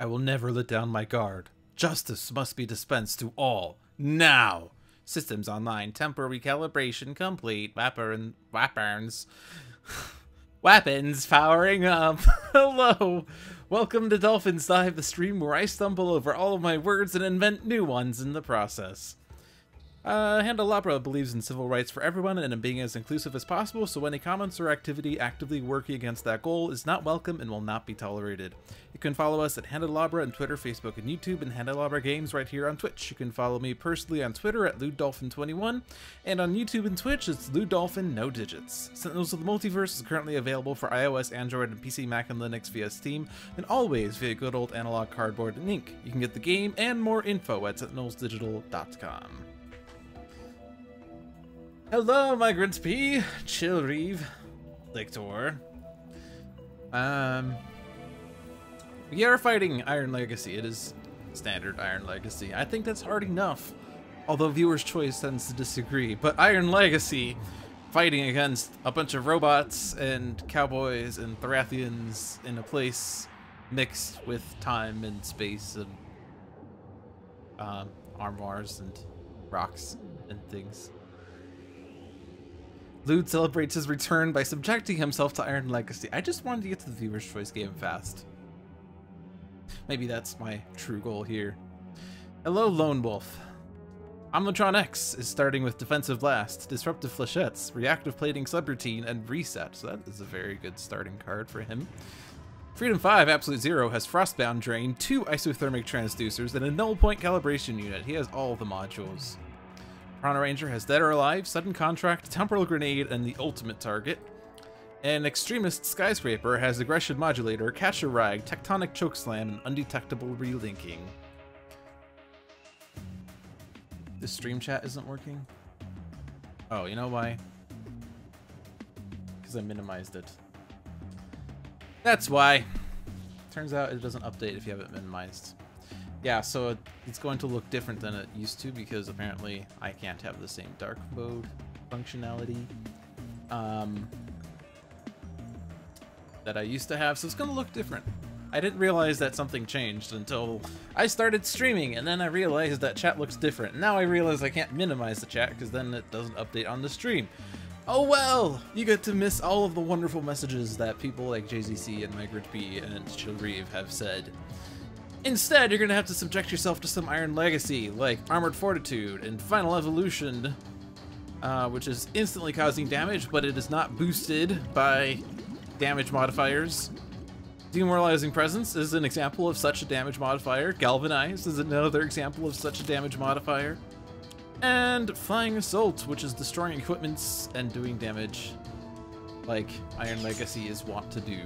I will never let down my guard. Justice must be dispensed to all. Now! Systems online. Temporary recalibration complete. Weapons. Weapons powering up. Hello! Welcome to Dolphin's Dive, the stream where I stumble over all of my words and invent new ones in the process. Handelabra believes in civil rights for everyone and in being as inclusive as possible, so any comments or activity actively working against that goal is not welcome and will not be tolerated. You can follow us at Handelabra on Twitter, Facebook, and YouTube, and Handelabra Games right here on Twitch. You can follow me personally on Twitter at LewDolphin21, and on YouTube and Twitch, it's LewDolphin, no digits. Sentinels of the Multiverse is currently available for iOS, Android, and PC, Mac, and Linux via Steam, and always via good old analog cardboard and ink. You can get the game and more info at sentinelsdigital.com. Hello, Migrants P, Chill Reeve, Lictor. We are fighting Iron Legacy. It is standard Iron Legacy. I think that's hard enough, although Viewer's Choice tends to disagree. But Iron Legacy, fighting against a bunch of robots and cowboys and Thorathians in a place mixed with time and space and armoires and rocks and things. Lude celebrates his return by subjecting himself to Iron Legacy. I just wanted to get to the Viewer's Choice game fast. Maybe that's my true goal here. Hello, Lone Wolf. Omnitron-X is starting with Defensive Blast, Disruptive Flechettes, Reactive Plating Subroutine, and Reset. So that is a very good starting card for him. Freedom 5 Absolute Zero has Frostbound Drain, 2 Isothermic Transducers, and a null point calibration unit. He has all the modules. Chrono-Ranger has Dead or Alive, Sudden Contract, Temporal Grenade, and the Ultimate Target. And Extremist Skyscraper has Aggression Modulator, Catcher Rag, Tectonic Chokeslam, and Undetectable Relinking. This stream chat isn't working? Oh, you know why? Because I minimized it. That's why. Turns out it doesn't update if you have it minimized. Yeah, so it's going to look different than it used to because apparently I can't have the same dark mode functionality that I used to have, so it's going to look different. I didn't realize that something changed until I started streaming, and then I realized that chat looks different. Now I realize I can't minimize the chat because then it doesn't update on the stream. Oh well! You get to miss all of the wonderful messages that people like JZC and Migrant B and Chill Reeve have said. Instead, you're going to have to subject yourself to some Iron Legacy, like Armored Fortitude and Final Evolution, which is instantly causing damage, but it is not boosted by damage modifiers. Demoralizing Presence is an example of such a damage modifier. Galvanized is another example of such a damage modifier. And Flying Assault, which is destroying equipments and doing damage like Iron Legacy is wont to do.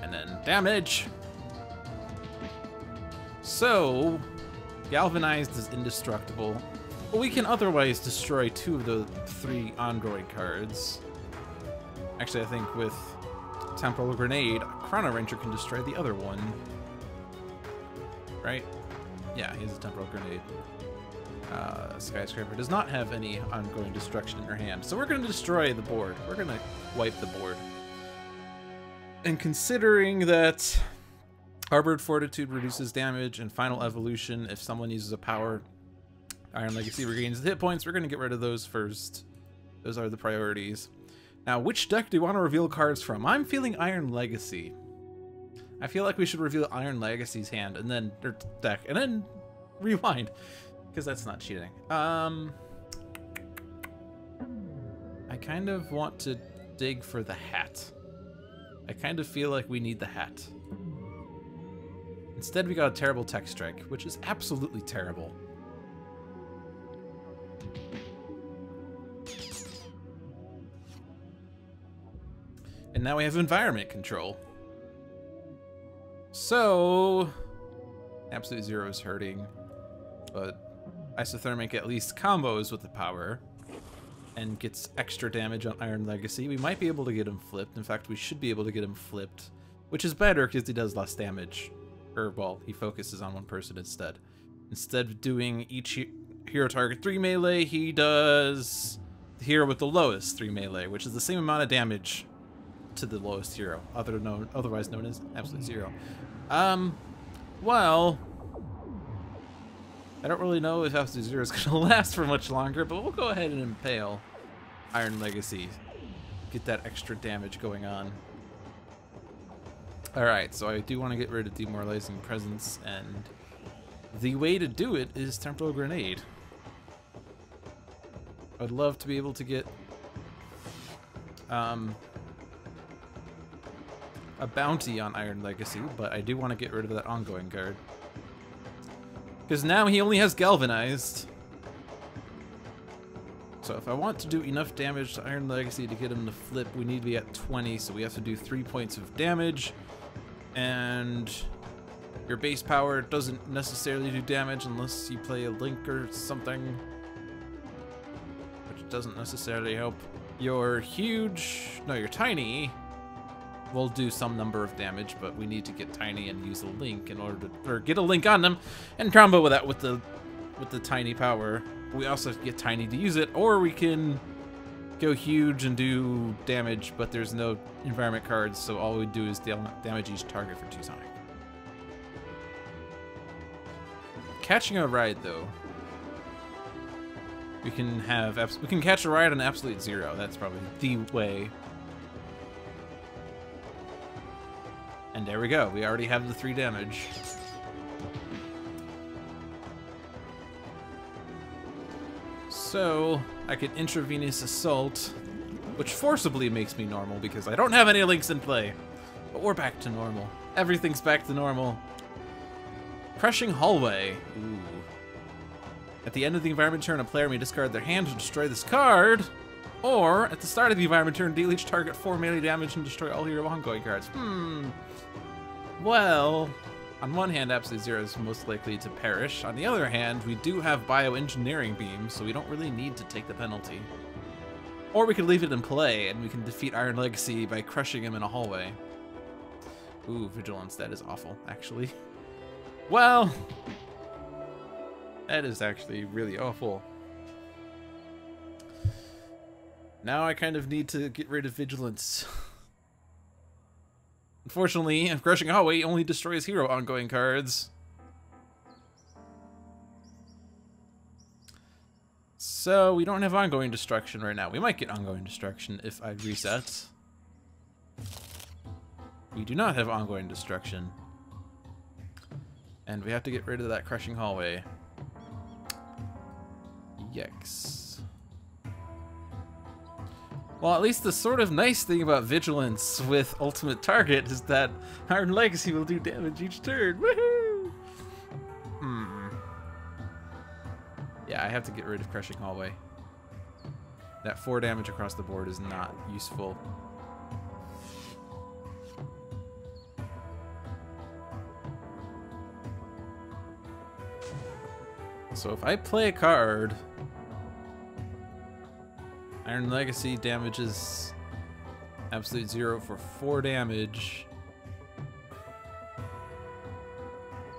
And then damage. So, Galvanized is indestructible. But we can otherwise destroy 2 of the 3 Android cards. Actually, I think with Temporal Grenade, Chrono-Ranger can destroy the other one. Right? Yeah, he has a Temporal Grenade. Skyscraper does not have any ongoing destruction in her hand. So we're going to destroy the board. We're going to wipe the board. And considering that Armored Fortitude reduces damage and Final Evolution, if someone uses a power, Iron Legacy regains the hit points, we're going to get rid of those first. Those are the priorities. Now, which deck do you want to reveal cards from? I'm feeling Iron Legacy. I feel like we should reveal Iron Legacy's hand and then or deck and then rewind, because that's not cheating. I kind of want to dig for the hat. I kind of feel like we need the hat. Instead, we got a terrible Tech Strike, which is absolutely terrible. And now we have environment control. So, Absolute Zero is hurting, but Isothermic at least combos with the power and gets extra damage on Iron Legacy. We might be able to get him flipped. In fact, we should be able to get him flipped, which is better because he does less damage. Or, well, he focuses on one person instead. Instead of doing each hero target 3 melee, he does the hero with the lowest 3 melee, which is the same amount of damage to the lowest hero, otherwise known as Absolute Zero. Well, I don't really know if Absolute Zero is going to last for much longer, but we'll go ahead and impale Iron Legacy. Get that extra damage going on. Alright, so I do want to get rid of Demoralizing Presence, and the way to do it is Temporal Grenade. I'd love to be able to get a bounty on Iron Legacy, but I do want to get rid of that ongoing guard. Because now he only has Galvanized. So if I want to do enough damage to Iron Legacy to get him to flip, we need to be at 20, so we have to do 3 points of damage. And your base power doesn't necessarily do damage unless you play a Link or something, which doesn't necessarily help. Your Tiny will do some number of damage, but we need to get Tiny and use a Link in order to, or get a Link on them and combo with that with the Tiny power. We also have to get Tiny to use it, or we can go huge and do damage, but there's no environment cards, so all we do is damage each target for 2 Sonic. Catching a ride, though. We can catch a ride on Absolute Zero. That's probably the way. And there we go. We already have the 3 damage. So I could Intravenous Assault, which forcibly makes me normal because I don't have any links in play. But we're back to normal. Everything's back to normal. Crushing Hallway. Ooh. At the end of the environment turn, a player may discard their hand to destroy this card. Or, at the start of the environment turn, deal each target 4 melee damage and destroy all your ongoing cards. Well, on one hand, Absolute Zero is most likely to perish. On the other hand, we do have Bioengineering Beam, so we don't really need to take the penalty. Or we could leave it in play, and we can defeat Iron Legacy by crushing him in a hallway. Ooh, Vigilance, that is awful, actually. Well, that is actually really awful. Now I kind of need to get rid of Vigilance. Unfortunately, Crushing Hallway only destroys hero ongoing cards. So we don't have ongoing destruction right now. We might get ongoing destruction if I reset. We do not have ongoing destruction. And we have to get rid of that Crushing Hallway. Yikes. Well, at least the sort of nice thing about Vigilance with Ultimate Target is that Iron Legacy will do damage each turn. Woohoo! Yeah, I have to get rid of Crushing Hallway. That 4 damage across the board is not useful. So if I play a card, Iron Legacy damages Absolute Zero for 4 damage.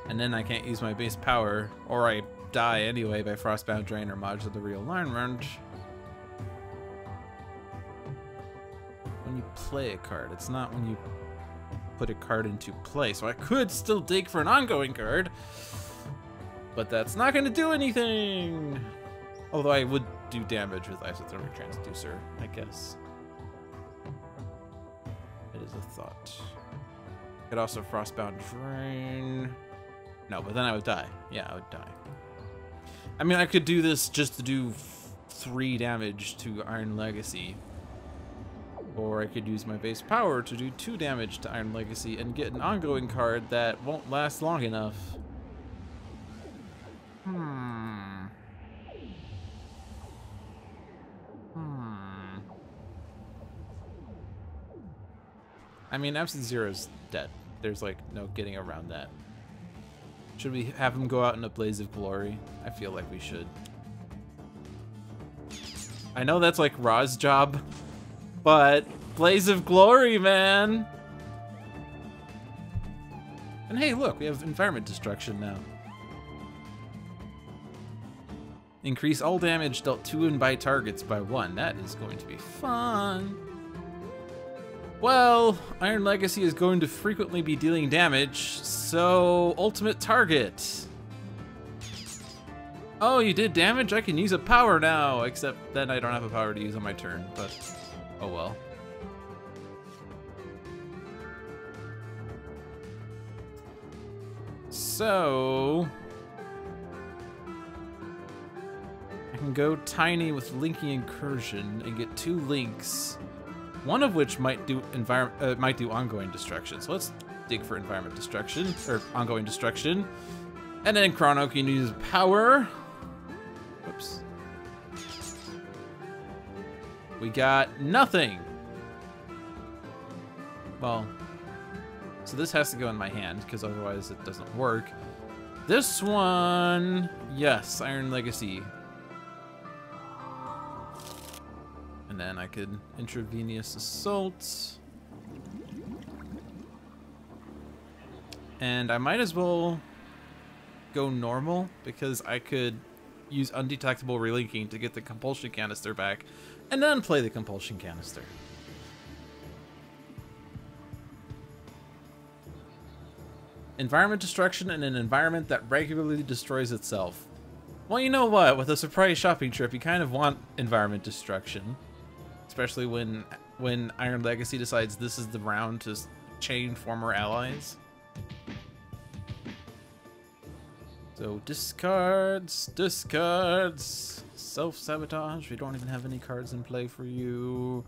And then I can't use my base power, or I die anyway by Frostbound Drain or Modular Realignment. When you play a card, it's not when you put a card into play. So I could still dig for an ongoing card, but that's not going to do anything. Although I would do damage with Isothermic Transducer, I guess. It is a thought. Could also Frostbound Drain. No, but then I would die. Yeah, I would die. I mean, I could do this just to do 3 damage to Iron Legacy. Or I could use my base power to do 2 damage to Iron Legacy and get an ongoing card that won't last long enough. I mean, Absolute Zero's dead. There's like no getting around that. Should we have him go out in a blaze of glory? I feel like we should. I know that's like Ra's job, but blaze of glory, man. And hey, look, we have environment destruction now. Increase all damage dealt to and by targets by 1. That is going to be fun. Well, Iron Legacy is going to frequently be dealing damage, so ultimate target. Oh, you did damage? I can use a power now, except then I don't have a power to use on my turn, but oh well. So I can go tiny with Linking Incursion and get 2 links, one of which might do ongoing destruction. So let's dig for environment destruction or ongoing destruction, and then Chrono can use power. Whoops. We got nothing. Well, so this has to go in my hand because otherwise it doesn't work. This one, yes, Iron Legacy. And then I could Intravenous Assault. And I might as well go normal because I could use Undetectable Relinking to get the Compulsion Canister back and then play the Compulsion Canister. Environment destruction in an environment that regularly destroys itself. Well, you know what? With a surprise shopping trip, you kind of want environment destruction. Especially when Iron Legacy decides this is the round to chain former allies. So discards, self-sabotage, we don't even have any cards in play for you.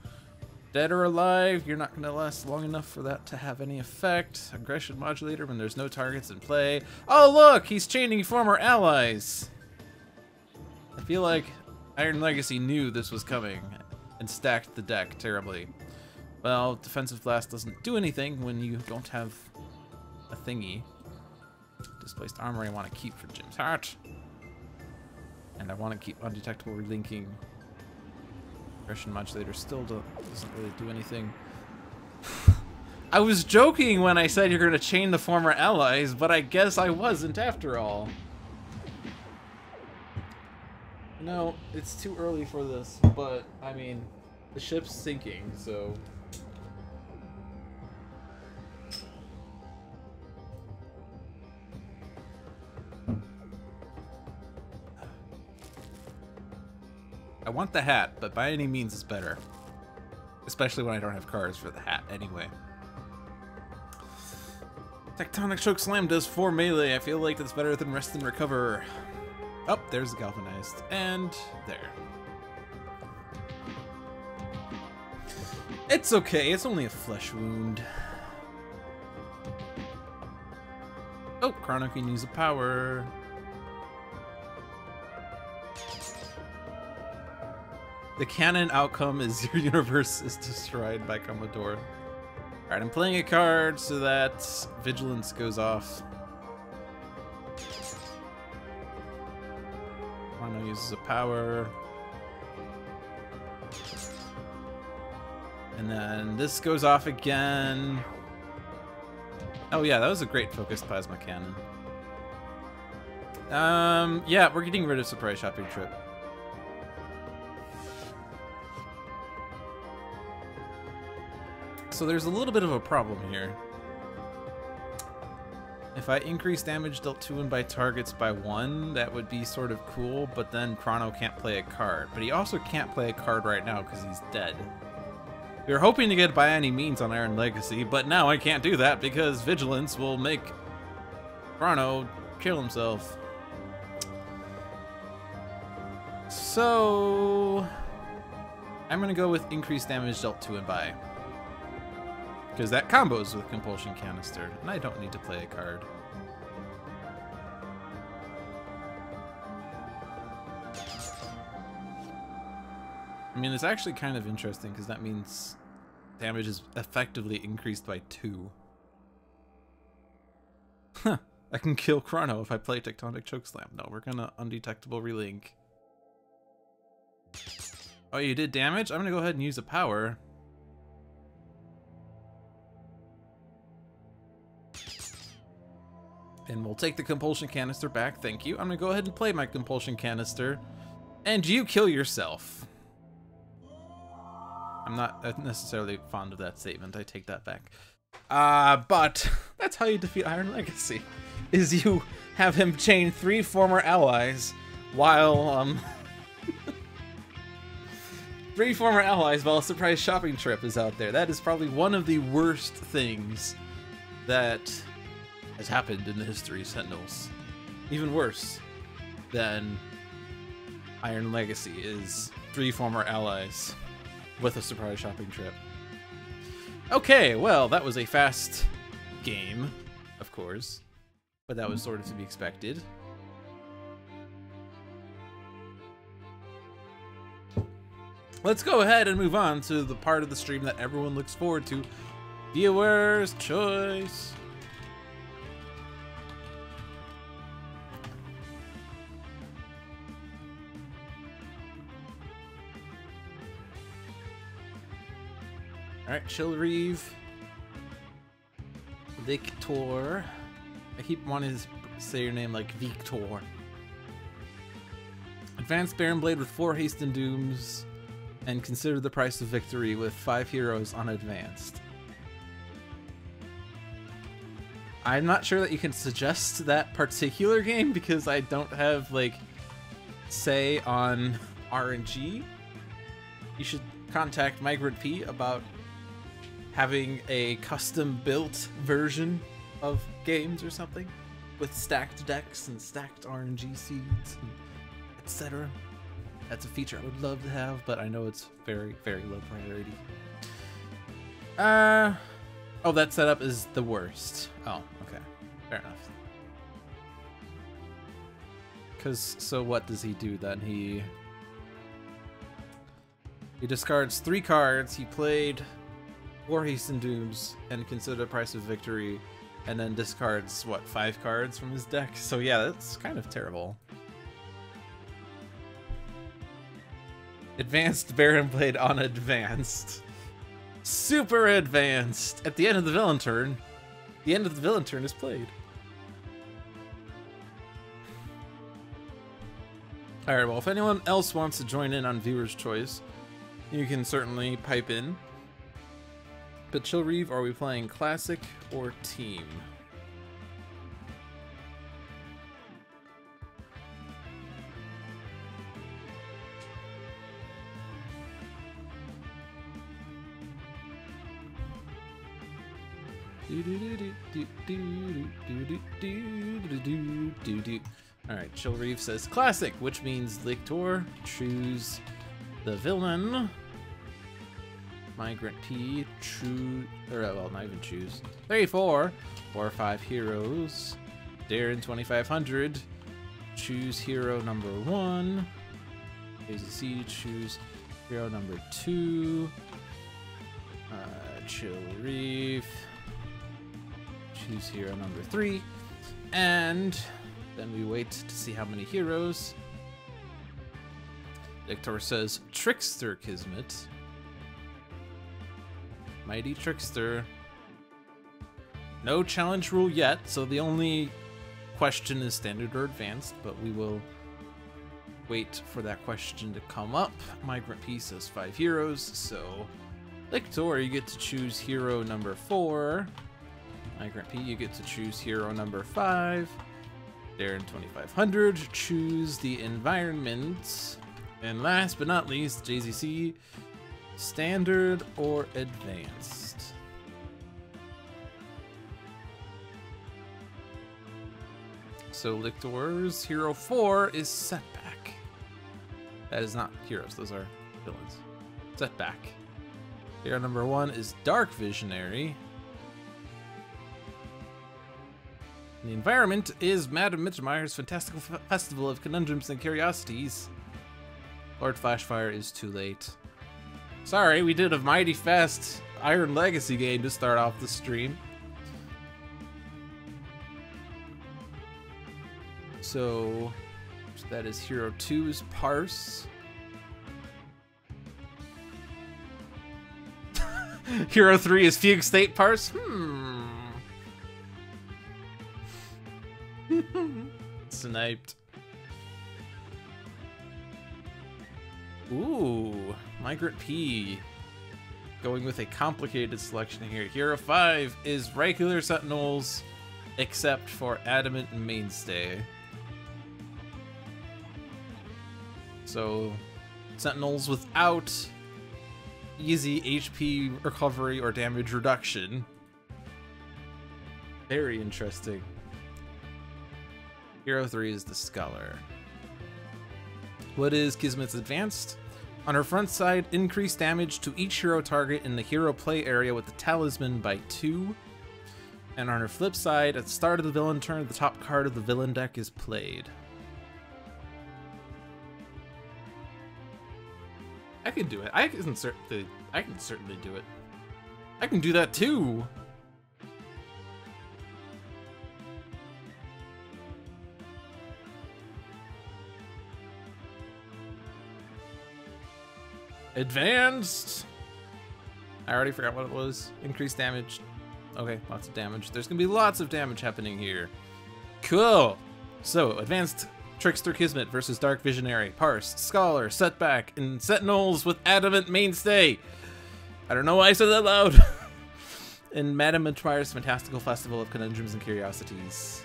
Dead or alive, you're not going to last long enough for that to have any effect. Aggression modulator when there's no targets in play. Oh look, he's chaining former allies. I feel like Iron Legacy knew this was coming and stacked the deck terribly. Well, Defensive Blast doesn't do anything when you don't have a thingy. Displaced Armor I want to keep for Jim's Heart. And I want to keep Undetectable Relinking. Aggression Modulator still doesn't really do anything. I was joking when I said you're going to chain the former allies, but I guess I wasn't after all. No, it's too early for this, but I mean, the ship's sinking, so... I want the hat, but by any means it's better. Especially when I don't have cards for the hat anyway. Tectonic Choke Slam does 4 melee. I feel like that's better than Rest and Recover. Oh, there's the Galvanized. And there. It's okay, it's only a flesh wound. Oh, Chrono can use a power. The canon outcome is your universe is destroyed by Commodore. Alright, I'm playing a card so that Vigilance goes off. Chrono uses a power. And then this goes off again. Oh yeah, that was a great focused plasma cannon. Yeah, we're getting rid of Surprise Shopping Trip. So there's a little bit of a problem here. If I increase damage dealt to him by targets by 1, that would be sort of cool, but then Chrono can't play a card. But he also can't play a card right now because he's dead. We were hoping to get by any means on Iron Legacy, but now I can't do that because Vigilance will make Chrono kill himself. So I'm gonna go with increased damage dealt to and by. Because that combos with Compulsion Canister, and I don't need to play a card. I mean, it's actually kind of interesting, because that means damage is effectively increased by 2. Huh, I can kill Chrono if I play Tectonic Chokeslam. No, we're gonna Undetectable Relink. Oh, you did damage? I'm gonna go ahead and use a power. And we'll take the Compulsion Canister back, thank you. I'm gonna go ahead and play my Compulsion Canister. And you kill yourself. I'm not necessarily fond of that statement. I take that back. But that's how you defeat Iron Legacy, is you have him chain 3 former allies while, 3 former allies while a surprise shopping trip is out there. That is probably one of the worst things that has happened in the history of Sentinels. Even worse than Iron Legacy is 3 former allies with a surprise shopping trip. Okay, well, that was a fast game, of course, but that was sort of to be expected. Let's go ahead and move on to the part of the stream that everyone looks forward to. Viewer's choice. Alright, Chillreeve. Victor. I keep wanting to say your name like Victor. Advanced Baron Blade with 4 haste and dooms. And consider the price of victory with 5 heroes on advanced. I'm not sure that you can suggest that particular game because I don't have, like, say on RNG. You should contact Migrant P about having a custom built version of games or something with stacked decks and stacked RNG seeds, etc. That's a feature I would love to have, but I know it's very, very low priority. Oh, that setup is the worst. Oh, okay. Fair enough. So what does he do then? He discards 3 cards. He played 4 haste and dooms and consider the price of victory, and then discards, what, 5 cards from his deck? So yeah, that's kind of terrible. Advanced Baron Blade on advanced. Super advanced! At the end of the villain turn, the end of the villain turn is played. Alright, well, if anyone else wants to join in on Viewer's Choice, you can certainly pipe in. But Chillreeve, are we playing Classic or Team? Alright, Chillreeve says Classic, which means Lictor, choose the villain. Migrant P, choose, or well, not even choose. 34, 4 or 5 heroes. Darren 2500, choose hero number 1. AZC, choose hero number 2. Chillreeve, choose hero number 3. And then we wait to see how many heroes. Victor says Trickster Kismet. Mighty Trickster. No challenge rule yet, so the only question is standard or advanced, but we will wait for that question to come up. Migrant P says 5 heroes, so Victor, you get to choose hero number 4. Migrant P, you get to choose hero number 5. Darren 2500, choose the environment. And last but not least, JZC, standard or advanced. So Lictor's hero 4 is Setback. That is not heroes, those are villains. Setback. Hero number 1 is Dark Visionary. The environment is Madame Mittermeier's fantastical festival of conundrums and curiosities. Lord Flashfire is too late. Sorry, we did a mighty fast Iron Legacy game to start off the stream. So that is hero 2 is Parse. Hero 3 is Fugue State Parse. Sniped. Ooh, Migrant P. going with a complicated selection here. Hero 5 is regular Sentinels, except for Adamant and Mainstay. So, Sentinels without easy HP recovery or damage reduction. Very interesting. Hero 3 is the Scholar. What is Kismet's Advanced? On her front side, increase damage to each hero target in the hero play area with the talisman by 2. And on her flip side, at the start of the villain turn, the top card of the villain deck is played. I can do it. I can certainly do it. I can do that too. Advanced. I already forgot what it was. Increased damage. Okay, lots of damage. There's gonna be lots of damage happening here. Cool. So, advanced Trickster Kismet versus Dark Visionary, Parse, Scholar, Setback, and Sentinels with Adamant Mainstay. I don't know why I said that loud. And Madame Mintwire's Fantastical Festival of Conundrums and Curiosities.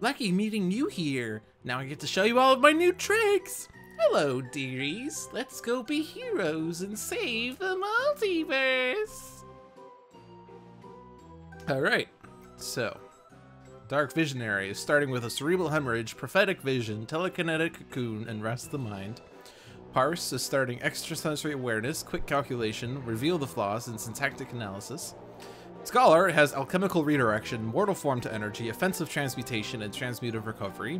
Lucky meeting you here. Now I get to show you all of my new tricks. Hello, dearies. Let's go be heroes and save the multiverse. Alright, so Dark Visionary is starting with a Cerebral Hemorrhage, Prophetic Vision, Telekinetic Cocoon, and Rest the Mind. Parse is starting Extrasensory Awareness, Quick Calculation, Reveal the Flaws, and Syntactic Analysis. Scholar has Alchemical Redirection, Mortal Form to Energy, Offensive Transmutation, and Transmutive Recovery.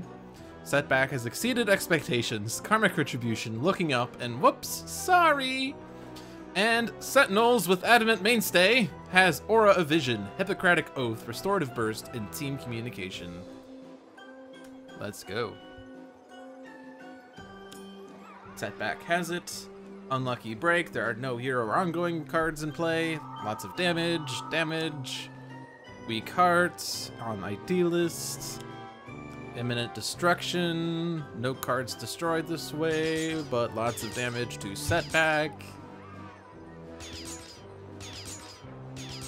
Setback has Exceeded Expectations, Karmic Retribution, Looking Up, and Whoops, Sorry! And Sentinels with Adamant Mainstay has Aura of Vision, Hippocratic Oath, Restorative Burst, and Team Communication. Let's go. Setback has it. Unlucky Break, there are no hero or ongoing cards in play. Lots of damage. Weak Hearts on Idealist. Imminent Destruction. No cards destroyed this way, but lots of damage to Setback.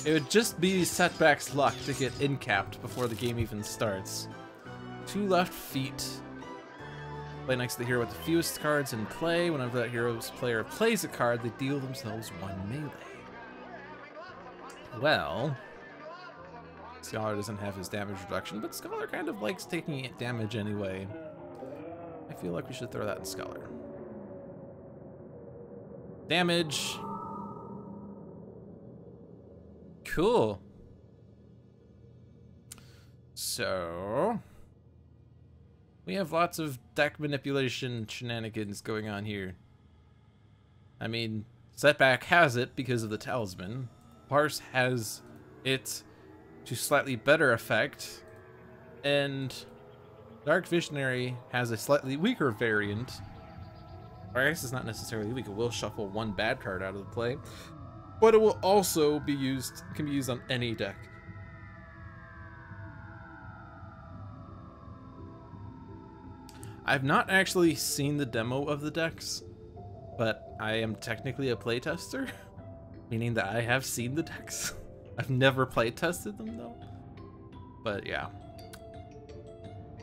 It would just be Setback's luck to get incapped before the game even starts. 2 left feet. Play next to the hero with the fewest cards in play. Whenever that hero's player plays a card, they deal themselves 1 melee. Well, Scholar doesn't have his damage reduction, but Scholar kind of likes taking damage anyway. I feel like we should throw that in Scholar. Damage. Cool. So, we have lots of deck manipulation shenanigans going on here. I mean, Setback has it because of the talisman. Parse has it to slightly better effect. And Dark Visionary has a slightly weaker variant. Or I guess it's not necessarily weak. It will shuffle 1 bad card out of the play. But it will also be used, can be used on any deck. I've not actually seen the demo of the decks, but I am technically a playtester, meaning that I have seen the decks. I've never playtested them though. But yeah.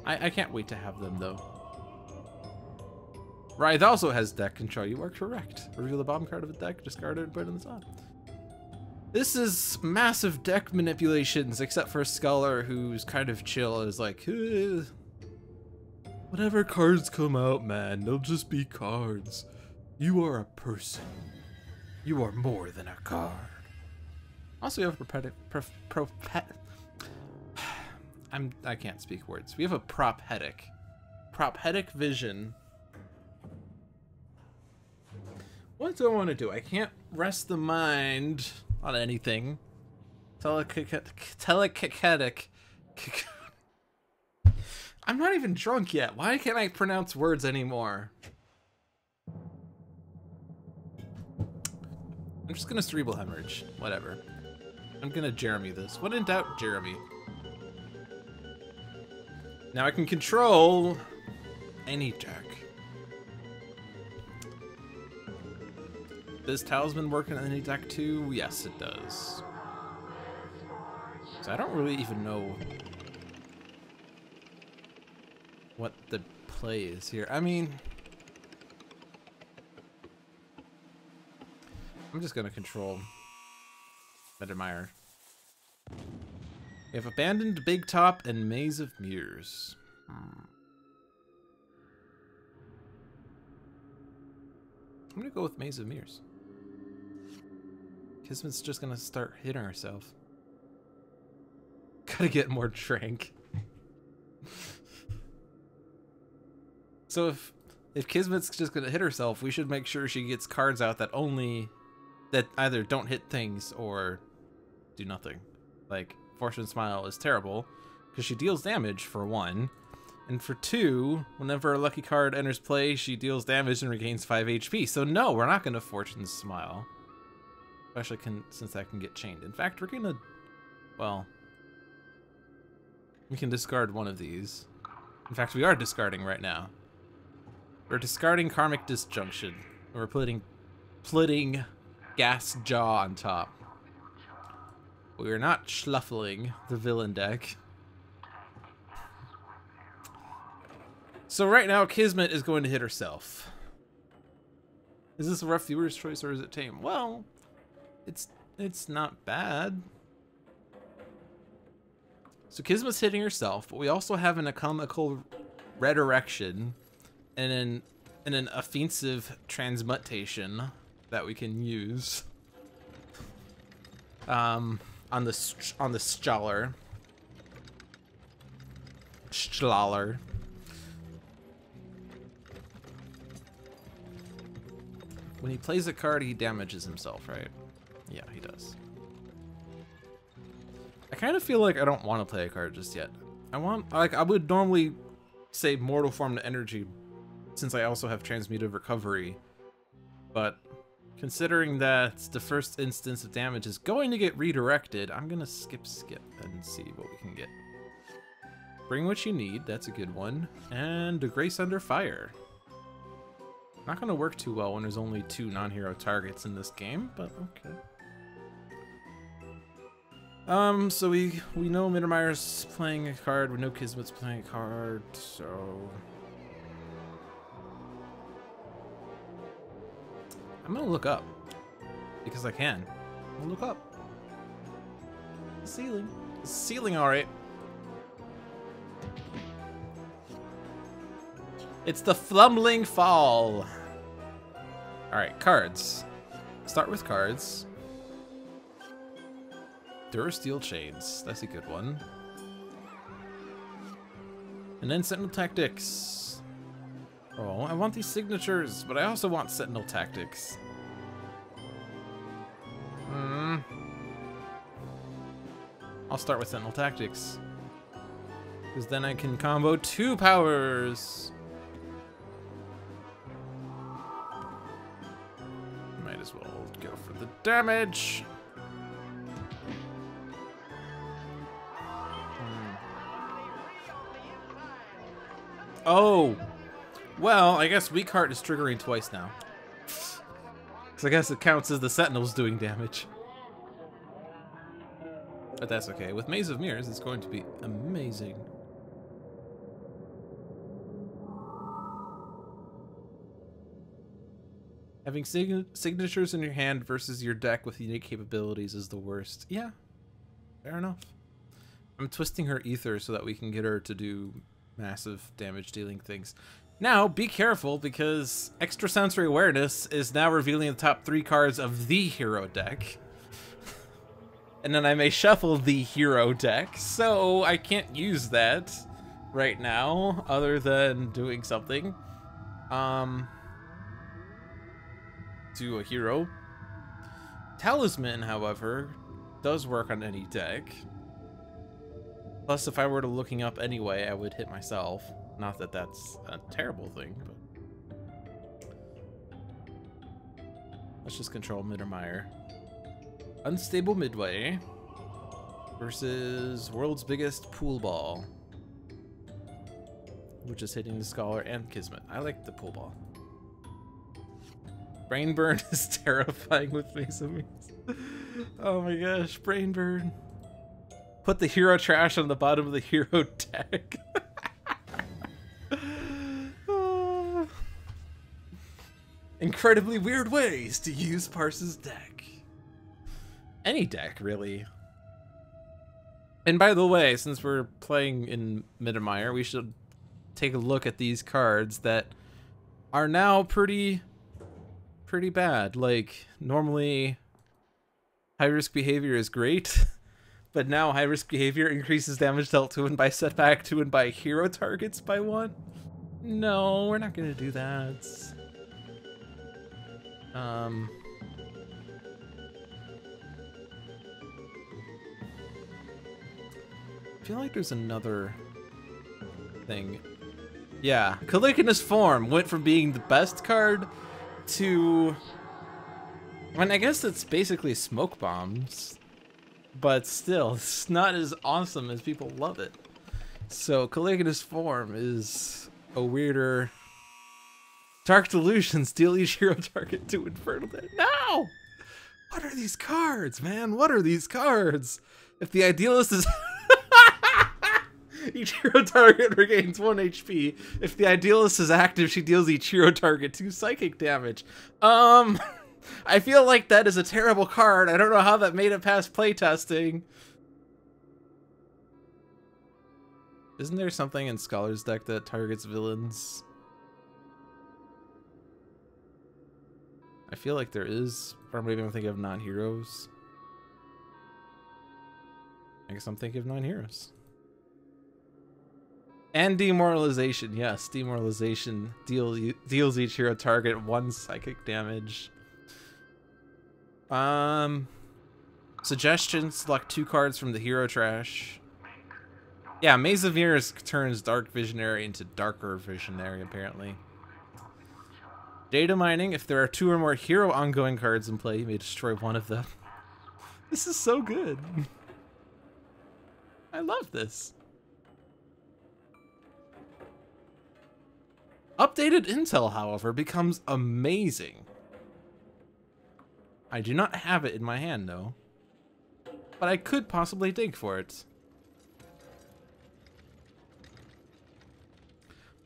I can't wait to have them though. Wraith also has deck control. You are correct. Reveal the bottom card of a deck, discard it, and put it in the top. This is massive deck manipulations, except for Scholar, who's kind of chill, is like, whatever cards come out, man, they'll just be cards. You are a person. You are more than a card. Also, we have I can't speak words. We have a prophetic vision. What do I want to do? I can't rest the mind on anything. Telekinetic. I'm not even drunk yet. Why can't I pronounce words anymore? I'm just gonna Cerebral Hemorrhage. Whatever. I'm gonna Jeremy this. When in doubt, Jeremy. Now I can control any deck. Does Talisman work in any deck too? Yes, it does. So I don't really even know what the play is here. I mean, I'm just gonna control Mittermeier. We have Abandoned Big Top and Maze of Mirrors. I'm gonna go with Maze of Mirrors. Kismet's just gonna start hitting herself. Gotta get more drink. So if Kismet's just gonna hit herself, we should make sure she gets cards out that either don't hit things or do nothing. Like Fortune Smile is terrible because she deals damage for 1, and for 2, whenever a lucky card enters play, she deals damage and regains 5 HP. So no, we're not gonna Fortune Smile. Especially since that can get chained. In fact, we're gonna, well, we can discard one of these. In fact, we are discarding right now. We're discarding Karmic Disjunction. And we're putting Gas Jaw on top. We are not schluffling the villain deck. So right now, Kismet is going to hit herself. Is this a rough viewer's choice or is it tame? Well, it's not bad. So Kismet's hitting herself, but we also have an economical redirection and an offensive transmutation that we can use on the Staller. When he plays a card, he damages himself, right? Yeah, he does. I kind of feel like I don't want to play a card just yet. I would normally say Mortal Form to Energy, since I also have Transmutive Recovery. But considering that the first instance of damage is going to get redirected, I'm gonna skip and see what we can get. Bring what you need, that's a good one. And the Grace Under Fire. Not gonna work too well when there's only 2 non-hero targets in this game, but okay. So we know Mittermeier's playing a card, we know Kismet's playing a card, so I'm gonna look up because I can. I'm gonna look up. The ceiling. The ceiling, alright. It's the Flumbling Fall. Alright, cards. Start with cards. Durasteel Chains, that's a good one. And then Sentinel Tactics. Oh, I want these signatures, but I also want Sentinel Tactics. I'll start with Sentinel Tactics. Because then I can combo 2 powers. Might as well go for the damage. Oh, well, I guess Weak Heart is triggering twice now. So I guess it counts as the Sentinels doing damage. But that's okay. With Maze of Mirrors, it's going to be amazing. Having signatures in your hand versus your deck with unique capabilities is the worst. Yeah, fair enough. I'm twisting her ether so that we can get her to do massive damage dealing things. Now, be careful because Extrasensory Awareness is now revealing the top 3 cards of the hero deck. And then I may shuffle the hero deck, so I can't use that right now other than doing something. To a hero. Talisman, however, does work on any deck. Plus, if I were to looking up anyway, I would hit myself. Not that that's a terrible thing, but... Let's just control Mittermeier. Unstable Midway versus World's Biggest Pool Ball. which is hitting the Scholar and Kismet. I like the pool ball. Brain burn is terrifying with Mason. Oh my gosh, brain burn. Put the hero trash on the bottom of the hero deck. Incredibly weird ways to use Parse's deck. Any deck, really. And by the way, since we're playing in Mittermeier, we should take a look at these cards that are now pretty bad. Like, normally high risk behavior is great, but now high risk behavior increases damage dealt to and by setback to and by hero targets by 1. No, we're not gonna do that. I feel like there's another thing. Yeah, Caligula's Form went from being the best card to... I mean, I guess it's basically smoke bombs, but still, it's not as awesome as people love it. So Caligula's Form is a weirder... Dark Delusions, deal each hero target to Infernal Damage. No! What are these cards, man? What are these cards? If the Idealist is... Each hero target regains 1 HP. If the Idealist is active, she deals each hero target 2 psychic damage. I feel like that is a terrible card. I don't know how that made it past playtesting. Isn't there something in Scholar's deck that targets villains? I feel like there is, or maybe I'm thinking of non-heroes. I guess I'm thinking of non-heroes. And Demoralization, yes, Demoralization deals each hero target 1 psychic damage. Suggestion, select 2 cards from the hero trash. Yeah, Maze of Mirrors turns Dark Visionary into Darker Visionary, apparently. Data mining, if there are 2 or more hero ongoing cards in play, you may destroy 1 of them. This is so good. I love this. Updated intel, however, becomes amazing. I do not have it in my hand, though. But I could possibly dig for it.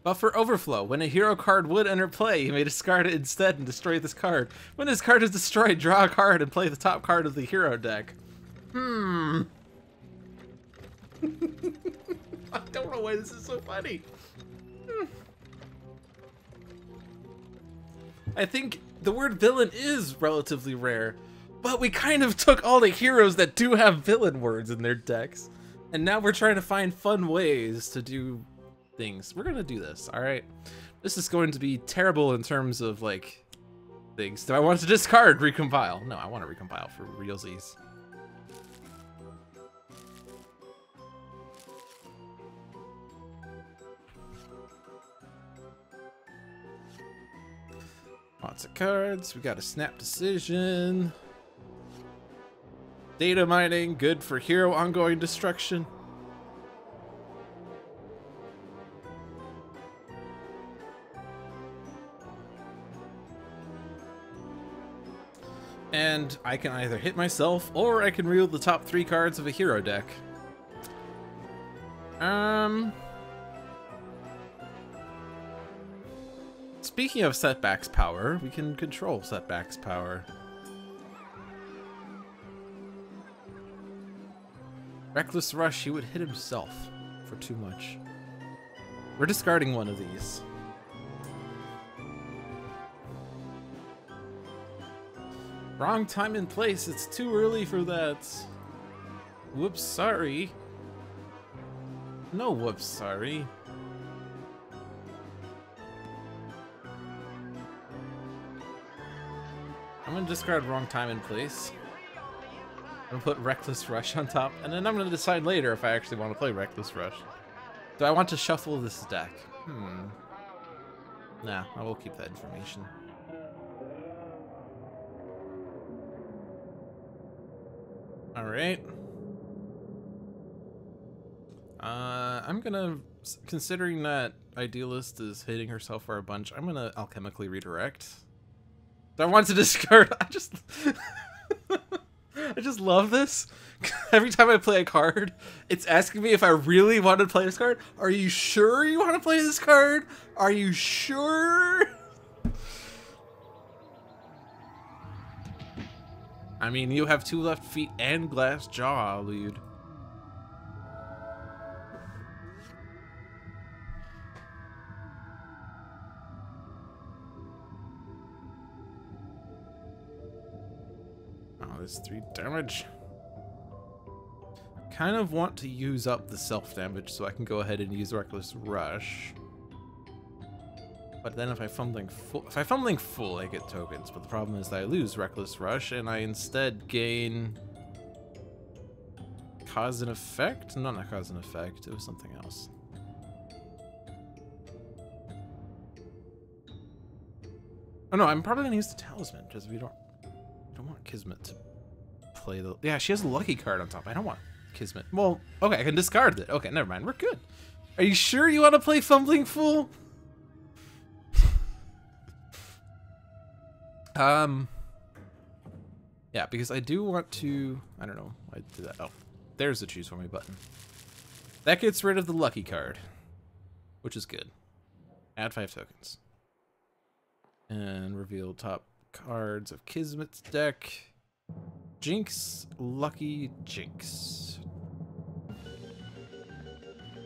Buffer Overflow. When a hero card would enter play, you may discard it instead and destroy this card. When this card is destroyed, draw a card and play the top card of the hero deck. I don't know why this is so funny. I think the word villain is relatively rare, but we kind of took all the heroes that do have villain words in their decks, and now we're trying to find fun ways to do things. We're gonna do this, alright? This is going to be terrible in terms of, like, things. Do I want to discard recompile? No, I want to recompile for realsies. Lots of cards. We got a Snap Decision. Data mining, good for hero ongoing destruction. And I can either hit myself or I can reel the top 3 cards of a hero deck. Speaking of Setback's power, we can control Setback's power. Reckless Rush, he would hit himself for too much. We're discarding one of these. Wrong time and place, it's too early for that. Whoops, sorry. No whoops, sorry. I'm gonna discard Wrong Time and Place. I'm gonna put Reckless Rush on top, and then I'm gonna decide later if I actually want to play Reckless Rush. Do I want to shuffle this deck? Nah, I will keep that information. Alright. I'm gonna, considering that Idealist is hitting herself for a bunch, I'm gonna alchemically redirect. I want to discard. I just love this. Every time I play a card, it's asking me if I really want to play this card. Are you sure you want to play this card? Are you sure? I mean, you have 2 left feet and glass jaw, dude. Oh, there's 3 damage. Kind of want to use up the self damage so I can go ahead and use Reckless Rush. But then if I fumbling full, I get tokens. But the problem is that I lose Reckless Rush and I instead gain Cause and Effect? No, not Cause and Effect. It was something else. Oh no, I'm probably gonna use the Talisman because we don't want Kismet to play the. Yeah, she has a lucky card on top. I don't want Kismet. Well, okay, I can discard it. Okay, never mind. We're good. Are you sure you want to play Fumbling Fool? Yeah, because I do want to. I don't know. I did that. Oh, there's the choose for me button. That gets rid of the lucky card, which is good. Add 5 tokens. And reveal top cards of Kismet's deck. Jinx, Lucky Jinx.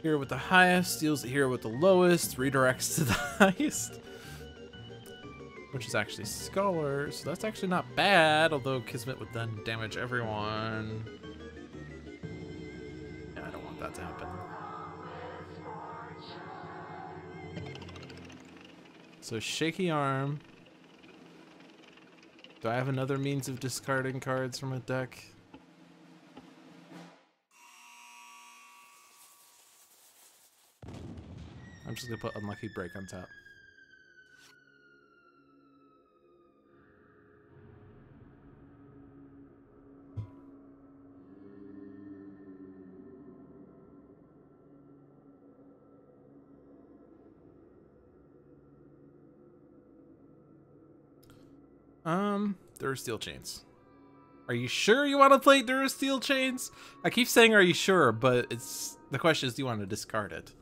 Hero with the highest steals the hero with the lowest, redirects to the highest. Which is actually Scholar, so that's actually not bad, although Kismet would then damage everyone. Yeah, I don't want that to happen. So Shaky Arm. Do I have another means of discarding cards from a deck? I'm just gonna put Unlucky Break on top. Durasteel Chains. Are you sure you want to play Durasteel Chains? I keep saying are you sure, but it's the question is do you want to discard it?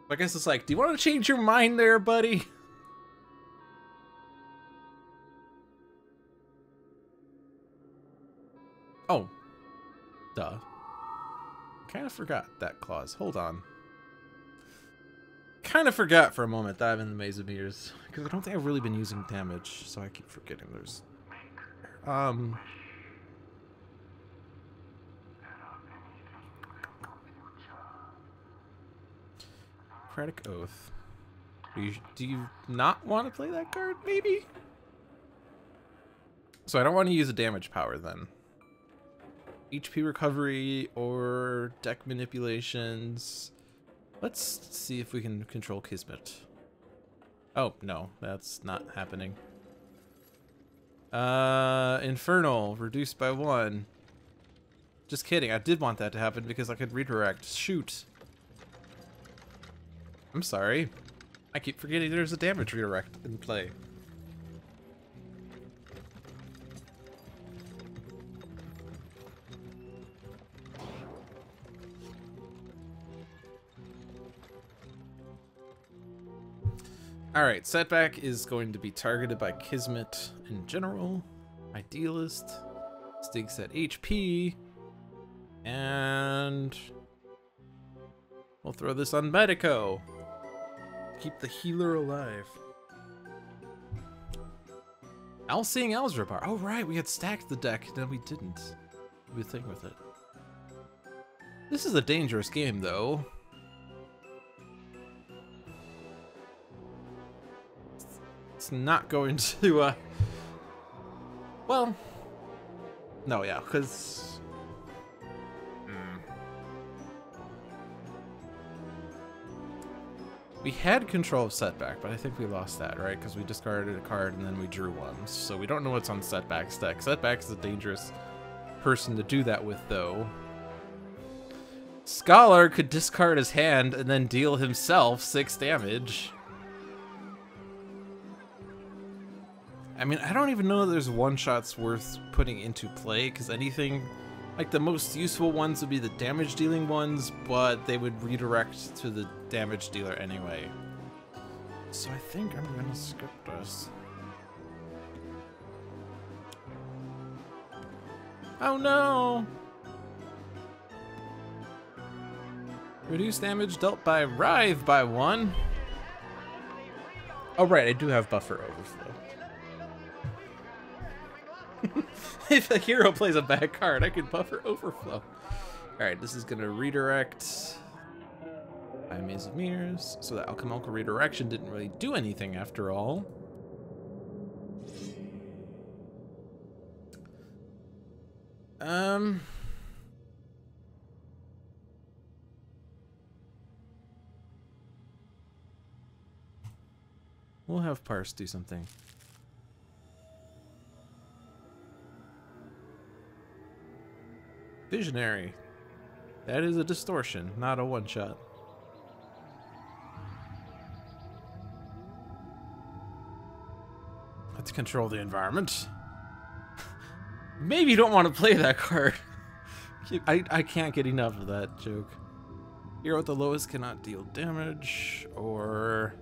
I guess it's like, do you want to change your mind there, buddy? Oh. Duh. Kind of forgot that clause. Hold on. Kind of forgot for a moment that I'm in the Maze of Mirrors. Because I don't think I've really been using damage, so I keep forgetting there's... Prophetic Oath. Do you not want to play that card, maybe? So I don't want to use a damage power then. HP recovery or deck manipulations. Let's see if we can control Kismet. Oh, no, that's not happening. Infernal, reduced by 1. Just kidding, I did want that to happen because I could redirect. Shoot. I'm sorry. I keep forgetting there's a damage redirect in play. Alright, Setback is going to be targeted by Kismet in general. Idealist. Stakes at HP. And we'll throw this on Medico. Keep the healer alive. All-Seeing Algebra. Oh right, we had stacked the deck, then we didn't do a thing with it. This is a dangerous game though. It's not going to, well, no, yeah, because, we had control of Setback, but I think we lost that, right? Because we discarded a card and then we drew one, so we don't know what's on Setback's deck. Setback is a dangerous person to do that with, though. Scholar could discard his hand and then deal himself 6 damage. I mean, I don't even know that there's one-shots worth putting into play, because anything, like the most useful ones would be the damage dealing ones, but they would redirect to the damage dealer anyway. So I think I'm gonna skip this. Oh no! Reduce damage dealt by Wraith by 1. Oh right, I do have buffer overflow. If a hero plays a bad card, I can buffer overflow. Alright, this is gonna redirect by Maze of Mirrors. So the alchemical redirection didn't really do anything after all. We'll have Parse do something. Visionary. That is a distortion, not a one-shot. Let's control the environment. Maybe you don't want to play that card. I can't get enough of that joke. Hero with the lowest cannot deal damage, or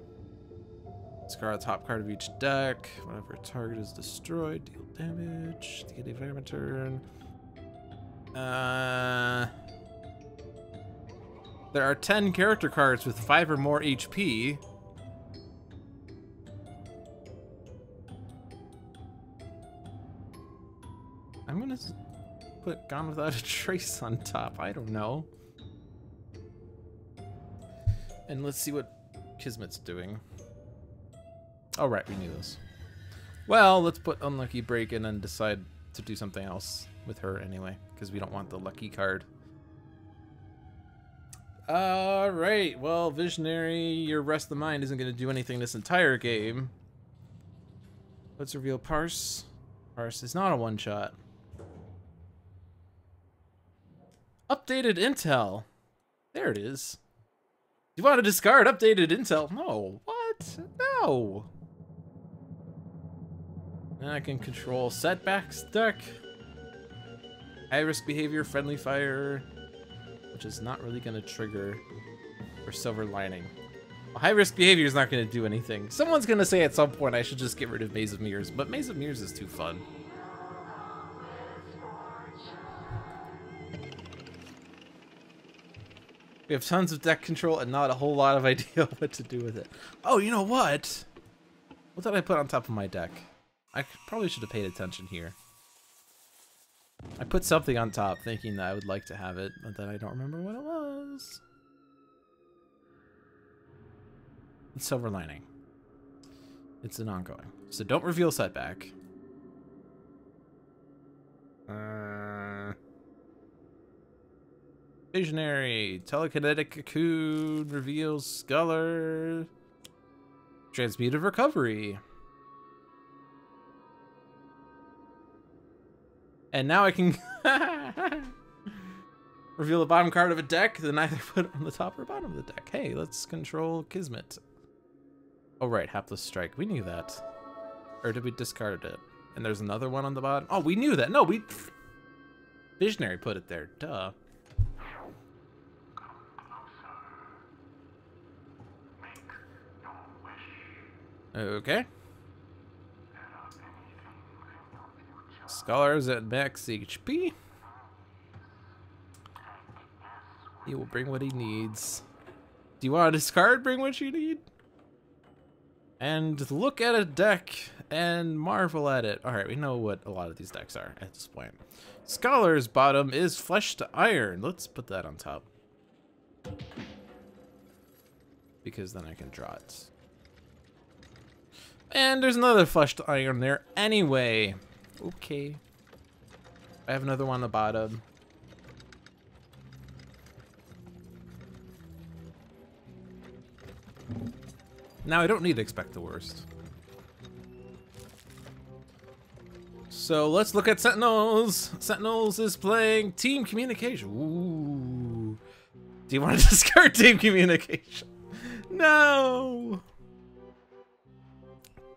discard the top card of each deck. Whenever a target is destroyed, deal damage. The environment turn. There are 10 character cards with 5 or more HP. I'm gonna put Gone Without a Trace on top. I don't know. And let's see what Kismet's doing. Oh, right, we knew this. Well, let's put Unlucky Break in and decide to do something else with her anyway, because we don't want the lucky card. Alright, well, Visionary, your Rest of the Mind isn't going to do anything this entire game. Let's reveal Parse. Parse is not a one-shot. Updated intel. There it is. You want to discard updated intel? No. What? No. And I can control Setback's deck. High risk behavior, friendly fire, which is not really going to trigger for Silver Lining. Well, high risk behavior is not going to do anything. Someone's going to say at some point I should just get rid of Maze of Mirrors, but Maze of Mirrors is too fun. We have tons of deck control and not a whole lot of idea what to do with it. Oh, you know what? What did I put on top of my deck? I probably should have paid attention here. I put something on top thinking that I would like to have it, but then I don't remember what it was. It's Silver Lining. It's an ongoing. So don't reveal Setback. Visionary. Telekinetic Cocoon reveals Scholar. Transmutive Recovery. And now I can reveal the bottom card of a deck, then either put it on the top or bottom of the deck. Hey, let's control Kismet. Oh, right, Hapless Strike. We knew that. Or did we discard it? And there's another one on the bottom. Oh, we knew that. No, we... Visionary put it there. Duh. Okay. Scholar's at max HP. He will bring what he needs. Do you want to discard bring what you need? And look at a deck and marvel at it. Alright, we know what a lot of these decks are at this point. Scholar's bottom is Flesh to Iron. Let's put that on top. Because then I can draw it. And there's another Flesh to Iron there anyway. Okay. I have another one on the bottom. Now I don't need to expect the worst. So let's look at Sentinels. Sentinels is playing Team Communication. Ooh. Do you want to discard team communication? No!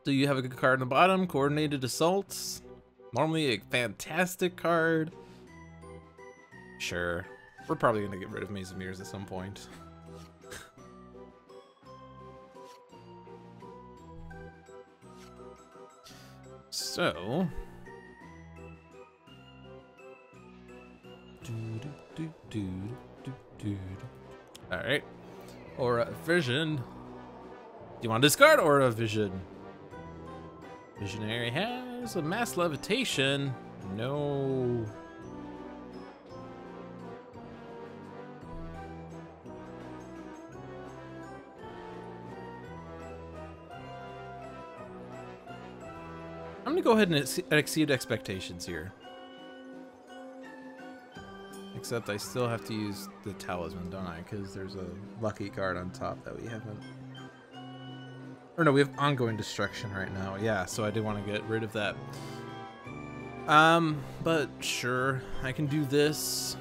Do you have a good card on the bottom? Coordinated assaults. Normally a fantastic card. Sure. We're probably going to get rid of Maze of Mirrors at some point. So... Alright. Aura Vision. Do you want to discard Aura Vision? Visionary has a mass levitation. No. I'm gonna go ahead and exceed expectations here. Except I still have to use the talisman, don't I? Because there's a lucky card on top that we haven't... Or no, we have ongoing destruction right now. Yeah, so I did want to get rid of that. But sure, I can do this.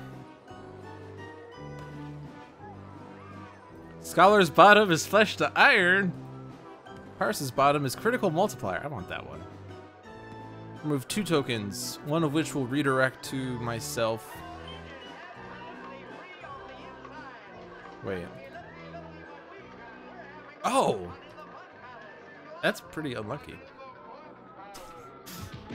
Scholar's bottom is flesh to iron. Parse's bottom is critical multiplier. I want that one. Remove 2 tokens, one of which will redirect to myself. Wait. Oh! That's pretty unlucky.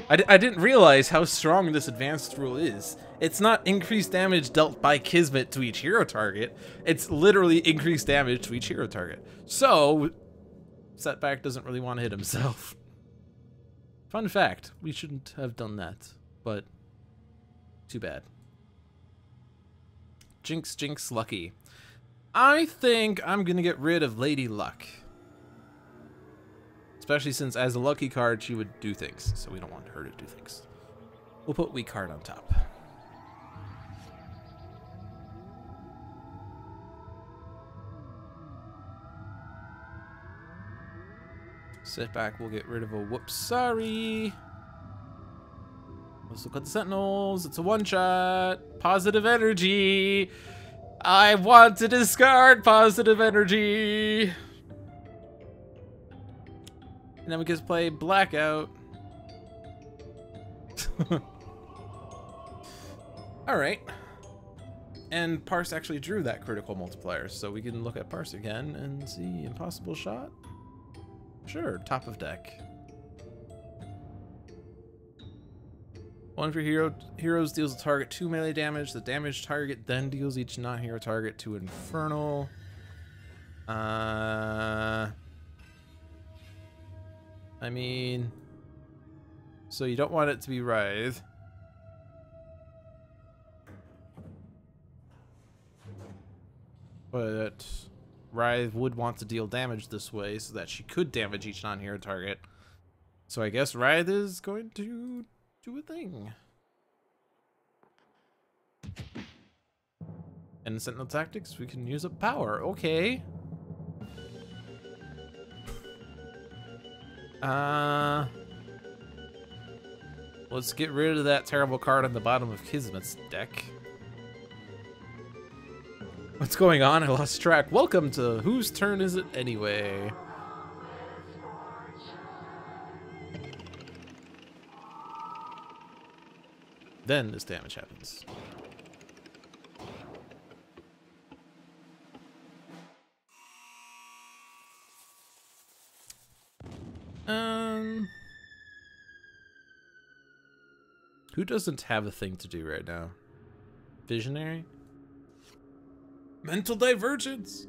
I didn't realize how strong this advanced rule is. It's not increased damage dealt by Kismet to each hero target. It's literally increased damage to each hero target. So, Setback doesn't really want to hit himself. Fun fact, we shouldn't have done that, but too bad. Jinx, Jinx, Lucky. I think I'm gonna get rid of Lady Luck. Especially since as a lucky card, she would do things, so we don't want her to do things. We'll put weak card on top. Setback will get rid of a whoops, sorry. Let's look at the Sentinels. It's a one-shot. Positive energy. I want to discard positive energy. And then we can play Blackout. Alright. And Parse actually drew that critical multiplier, so we can look at Parse again and see impossible shot. Sure, top of deck. One of your heroes deals a target 2 melee damage. The damage target then deals each non-hero target 2 infernal. I mean, so you don't want it to be Wraith. But Wraith would want to deal damage this way so that she could damage each non-hero target. So I guess Wraith is going to do a thing. And in Sentinel Tactics, we can use up power. Okay. Let's get rid of that terrible card on the bottom of Kismet's deck. What's going on? I lost track. Welcome to Whose Turn Is It Anyway? Then this damage happens. Who doesn't have a thing to do right now? Visionary? Mental Divergence!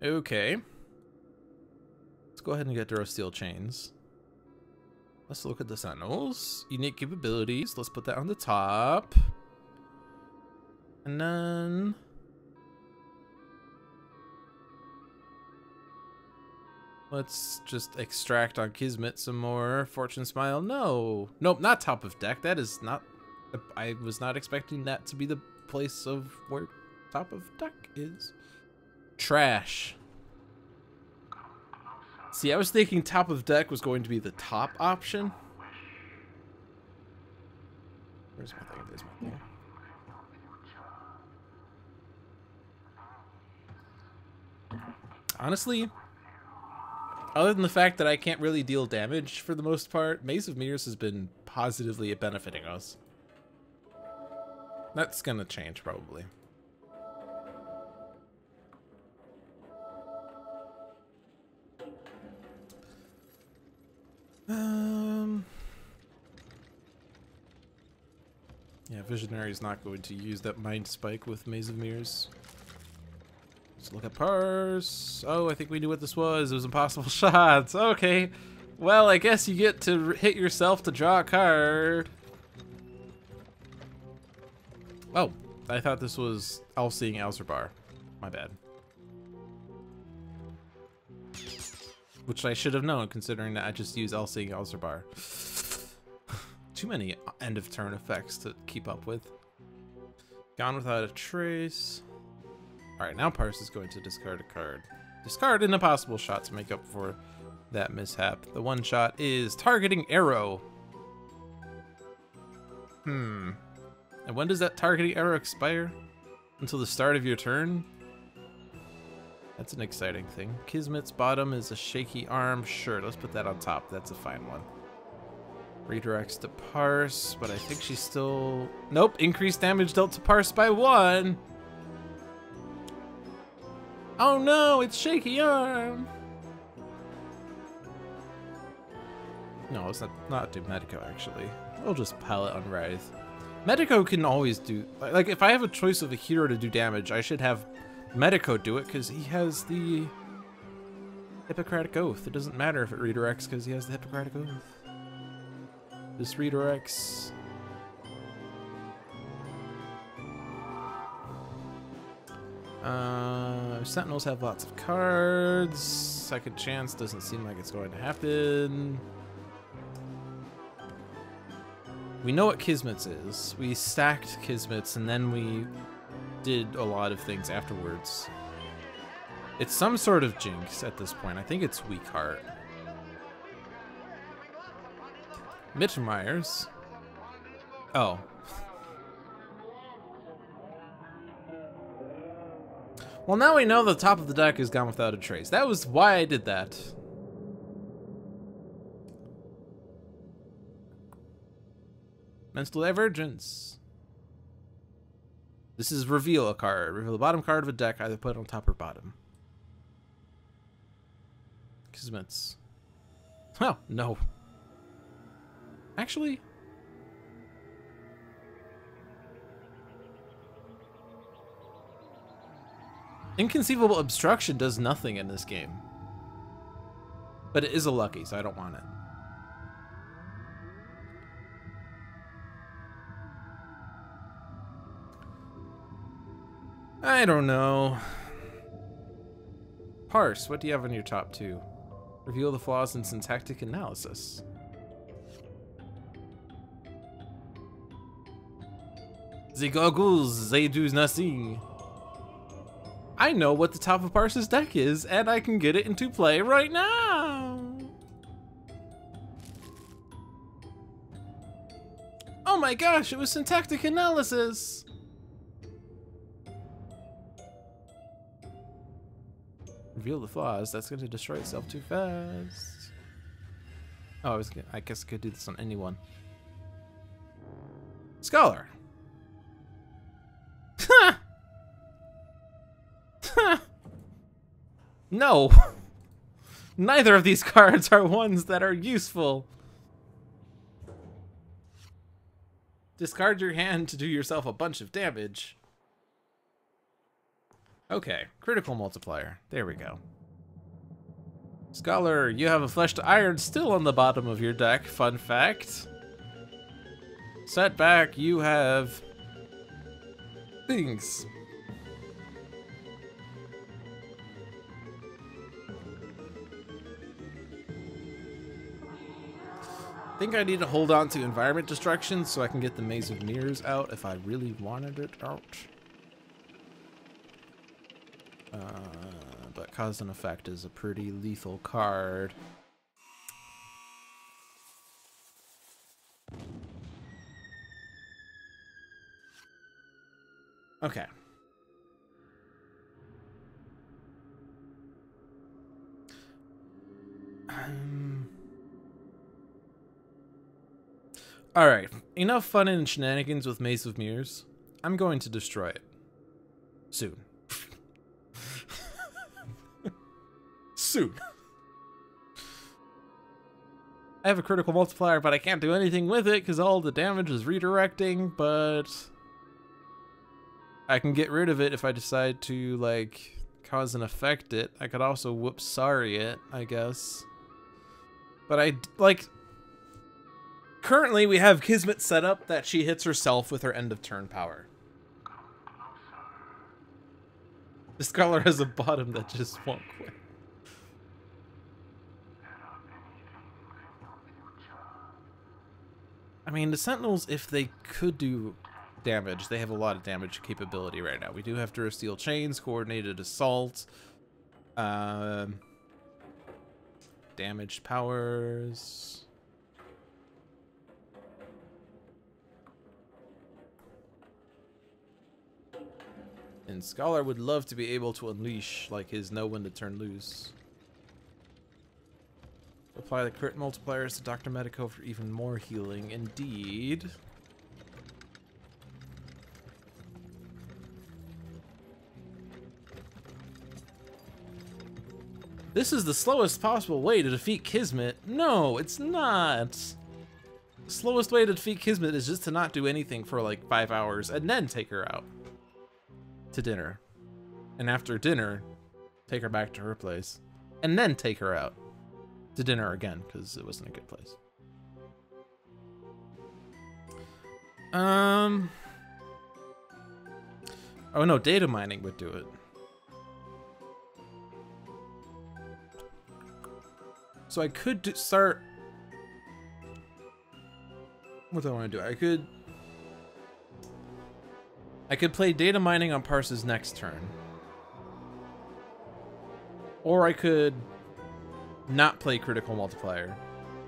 Okay. Let's go ahead and get Duro Steel Chains. Let's look at the Sentinels. Unique capabilities. Let's put that on the top. And then... let's just extract on Kismet some more. Fortune Smile. No. Nope, not top of deck. That is not... I was not expecting that to be the place of where top of deck is. Trash. See, I was thinking top of deck was going to be the top option. Where's my thing? There's my thing. Honestly, other than the fact that I can't really deal damage for the most part, Maze of Mirrors has been positively benefiting us. That's gonna change, probably. Yeah, Visionary's not going to use that Mind Spike with Maze of Mirrors. Let's look at Parse. Oh, I think we knew what this was. It was impossible shots. Okay. Well, I guess you get to hit yourself to draw a card. Oh, I thought this was All-Seeing Alzarbar. My bad. Which I should have known, considering that I just use All-Seeing Alzarbar. Too many end-of-turn effects to keep up with. Gone Without a Trace. Alright, now Parse is going to discard a card. Discard an impossible shot to make up for that mishap. The one shot is Targeting Arrow. And when does that Targeting Arrow expire? Until the start of your turn? That's an exciting thing. Kismet's bottom is a shaky arm. Sure, let's put that on top. That's a fine one. Redirects to Parse, but I think she's still... Nope, increased damage dealt to Parse by 1. Oh no, it's shaky arm. No, let's not do Medico, actually. We'll just palette on Wraith. Medico can always do... Like, if I have a choice of a hero to do damage, I should have Medico do it, because he has the Hippocratic Oath. It doesn't matter if it redirects, because he has the Hippocratic Oath. This redirects. Sentinels have lots of cards. Second chance doesn't seem like it's going to happen. We know what Kismet's is. We stacked Kismet's and then we did a lot of things afterwards. It's some sort of jinx at this point. I think it's Weak Heart. Mittermeyer's. Oh. Well, now we know the top of the deck is Gone Without a Trace. That was why I did that. Mental Divergence. This is reveal a card. Reveal the bottom card of a deck, either put it on top or bottom. Kismet's. Oh, no. Actually... Inconceivable Obstruction does nothing in this game. But it is a lucky, so I don't want it. I don't know. Parse, what do you have on your top two? Reveal the flaws in syntactic analysis. The goggles, they do nothing. I know what the top of Parse's deck is, and I can get it into play right now. Oh my gosh, it was syntactic analysis. Reveal the flaws. That's going to destroy itself too fast. Oh, I guess I could do this on anyone. Scholar. No. Neither of these cards are ones that are useful. Discard your hand to do yourself a bunch of damage. Okay, critical multiplier. There we go. Scholar, you have a Flesh to Iron still on the bottom of your deck. Fun fact. Setback, you have things. I think I need to hold on to Environment Destruction so I can get the Maze of Mirrors out if I really wanted it out. But Cause and Effect is a pretty lethal card. Alright, enough fun and shenanigans with Maze of Mirrors. I'm going to destroy it. Soon. Soon. I have a critical multiplier, but I can't do anything with it because all the damage is redirecting, but I can get rid of it if I decide to, like, cause and affect it. I could also whoop sorry it, I guess. But currently we have Kismet set up that she hits herself with her end of turn power. The Scholar has a bottom that just won't quit. I mean, the Sentinels, if they could do damage, they have a lot of damage capability right now. We do have Durasteel Chains, Coordinated Assault, damaged powers. And Scholar would love to be able to unleash, like, his know when to turn loose. Apply the crit multipliers to Dr. Medico for even more healing. Indeed. This is the slowest possible way to defeat Kismet. No, it's not. The slowest way to defeat Kismet is just to not do anything for like 5 hours and then take her out to dinner. And after dinner, take her back to her place. And then take her out to dinner again, because it wasn't a good place. Oh no, data mining would do it. So I could start... What do I want to do? I could play data mining on Parse's next turn. Or I could not play critical multiplier.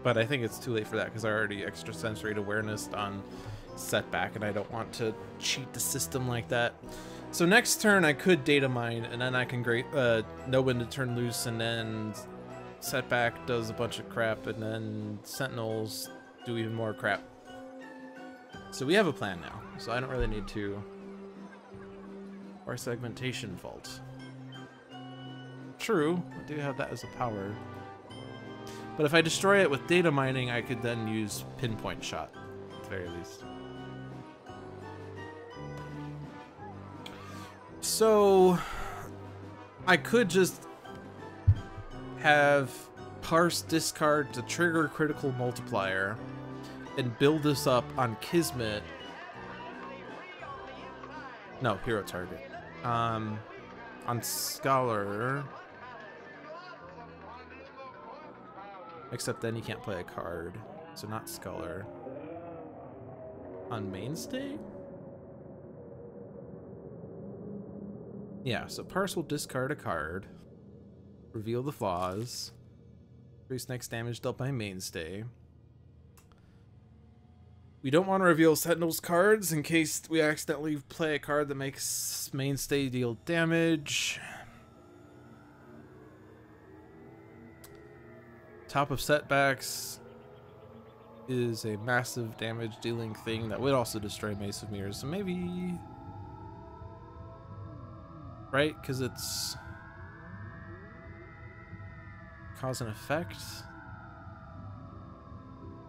But I think it's too late for that because I already extrasensory awareness on Setback and I don't want to cheat the system like that. So next turn I could data mine and then I can know when to turn loose, and then Setback does a bunch of crap and then Sentinels do even more crap. So we have a plan now, so I don't really need to. Or segmentation vault. True, I do have that as a power. But if I destroy it with data mining, I could then use pinpoint shot, at the very least. So I could just have Parse discard to trigger critical multiplier and build this up on Kismet. No, hero target. On Scholar. Except then you can't play a card. So not Scholar. On Mainstay? Yeah, so Parse will discard a card. Reveal the flaws. Increase next damage dealt by Mainstay. We don't want to reveal Sentinels cards in case we accidentally play a card that makes Mainstay deal damage. Top of Setbacks is a massive damage dealing thing that would also destroy Maze of Mirrors. So maybe... Right? Because it's... Cause and effect?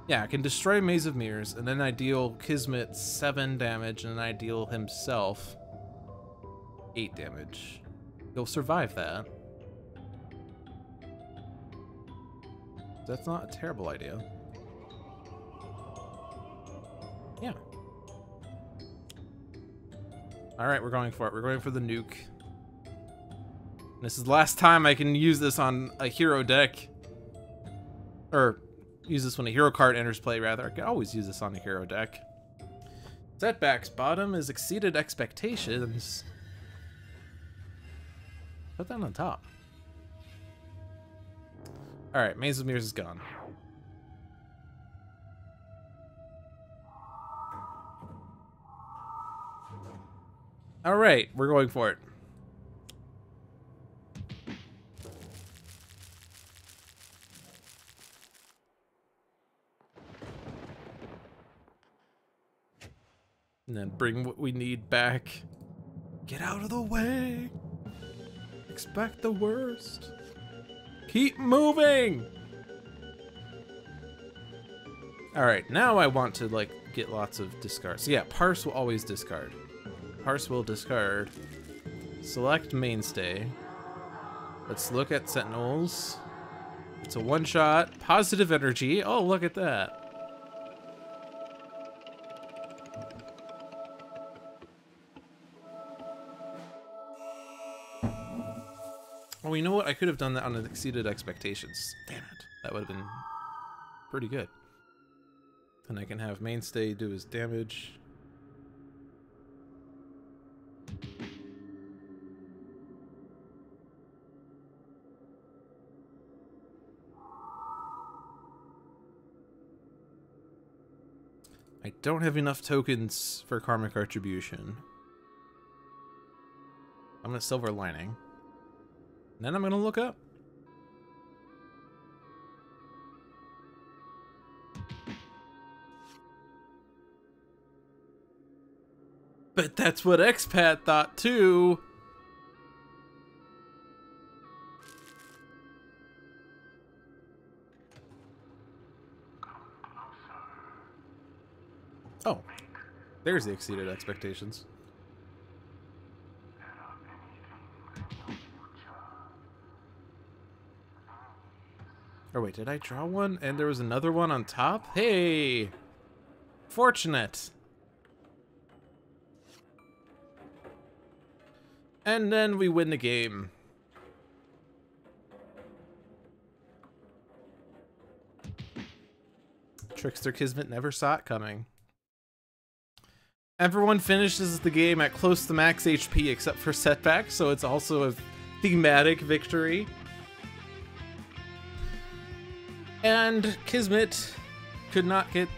Yeah, I can destroy Maze of Mirrors, and then I deal Kismet 7 damage, and then I deal himself 8 damage. He'll survive that. That's not a terrible idea. Yeah. Alright, we're going for it. We're going for the nuke. This is the last time I can use this on a hero deck. Or, use this when a hero card enters play, rather. I can always use this on a hero deck. Setback's bottom is exceeded expectations. Put that on top. Alright, Maze of Mirrors is gone. Alright, we're going for it. And then bring what we need back. Get out of the way. Expect the worst. Keep moving. All right, now I want to like get lots of discards. So yeah, Parse will always discard. Parse will discard. Select mainstay. Let's look at Sentinels. It's a one-shot. Positive energy. Oh, look at that. Oh, you know what? I could have done that on Exceeded Expectations. Damn it. That would have been pretty good. And I can have Mainstay do his damage. I don't have enough tokens for Karmic Retribution. I'm gonna Silver Lining. And then I'm gonna look up. But that's what Expat thought too. Oh, there's the Exceeded Expectations. Oh wait, did I draw one? And there was another one on top? Hey! Fortunate! And then we win the game. Trickster Kismet never saw it coming. Everyone finishes the game at close to max HP except for Setback, so it's also a thematic victory. And Kismet could not get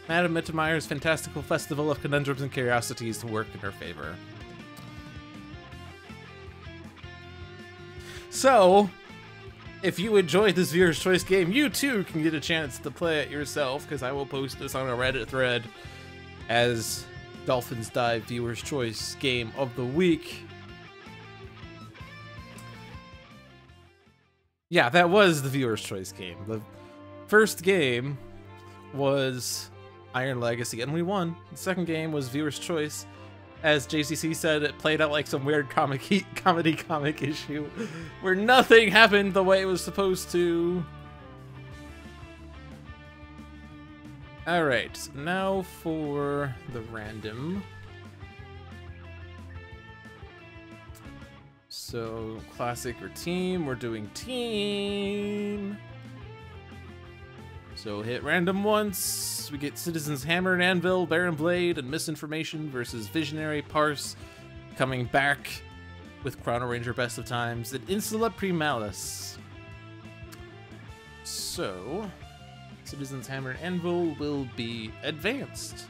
Madame Mittermeier's fantastical festival of conundrums and curiosities to work in her favor. So, if you enjoyed this Viewer's Choice game, you too can get a chance to play it yourself, because I will post this on a Reddit thread as Dolphins Dive Viewer's Choice Game of the Week. Yeah, that was the Viewer's Choice game. The first game was Iron Legacy, and we won. The second game was Viewer's Choice. As JCC said, it played out like some weird comedy comic issue where nothing happened the way it was supposed to. Alright, now for the random. So, classic or team, we're doing team. So hit random once, we get Citizen's Hammer and Anvil, Baron Blade, and Misinformation versus Visionary Parse, coming back with Chrono-Ranger Best of Times, and Insula Primalis. So, Citizen's Hammer and Anvil will be advanced.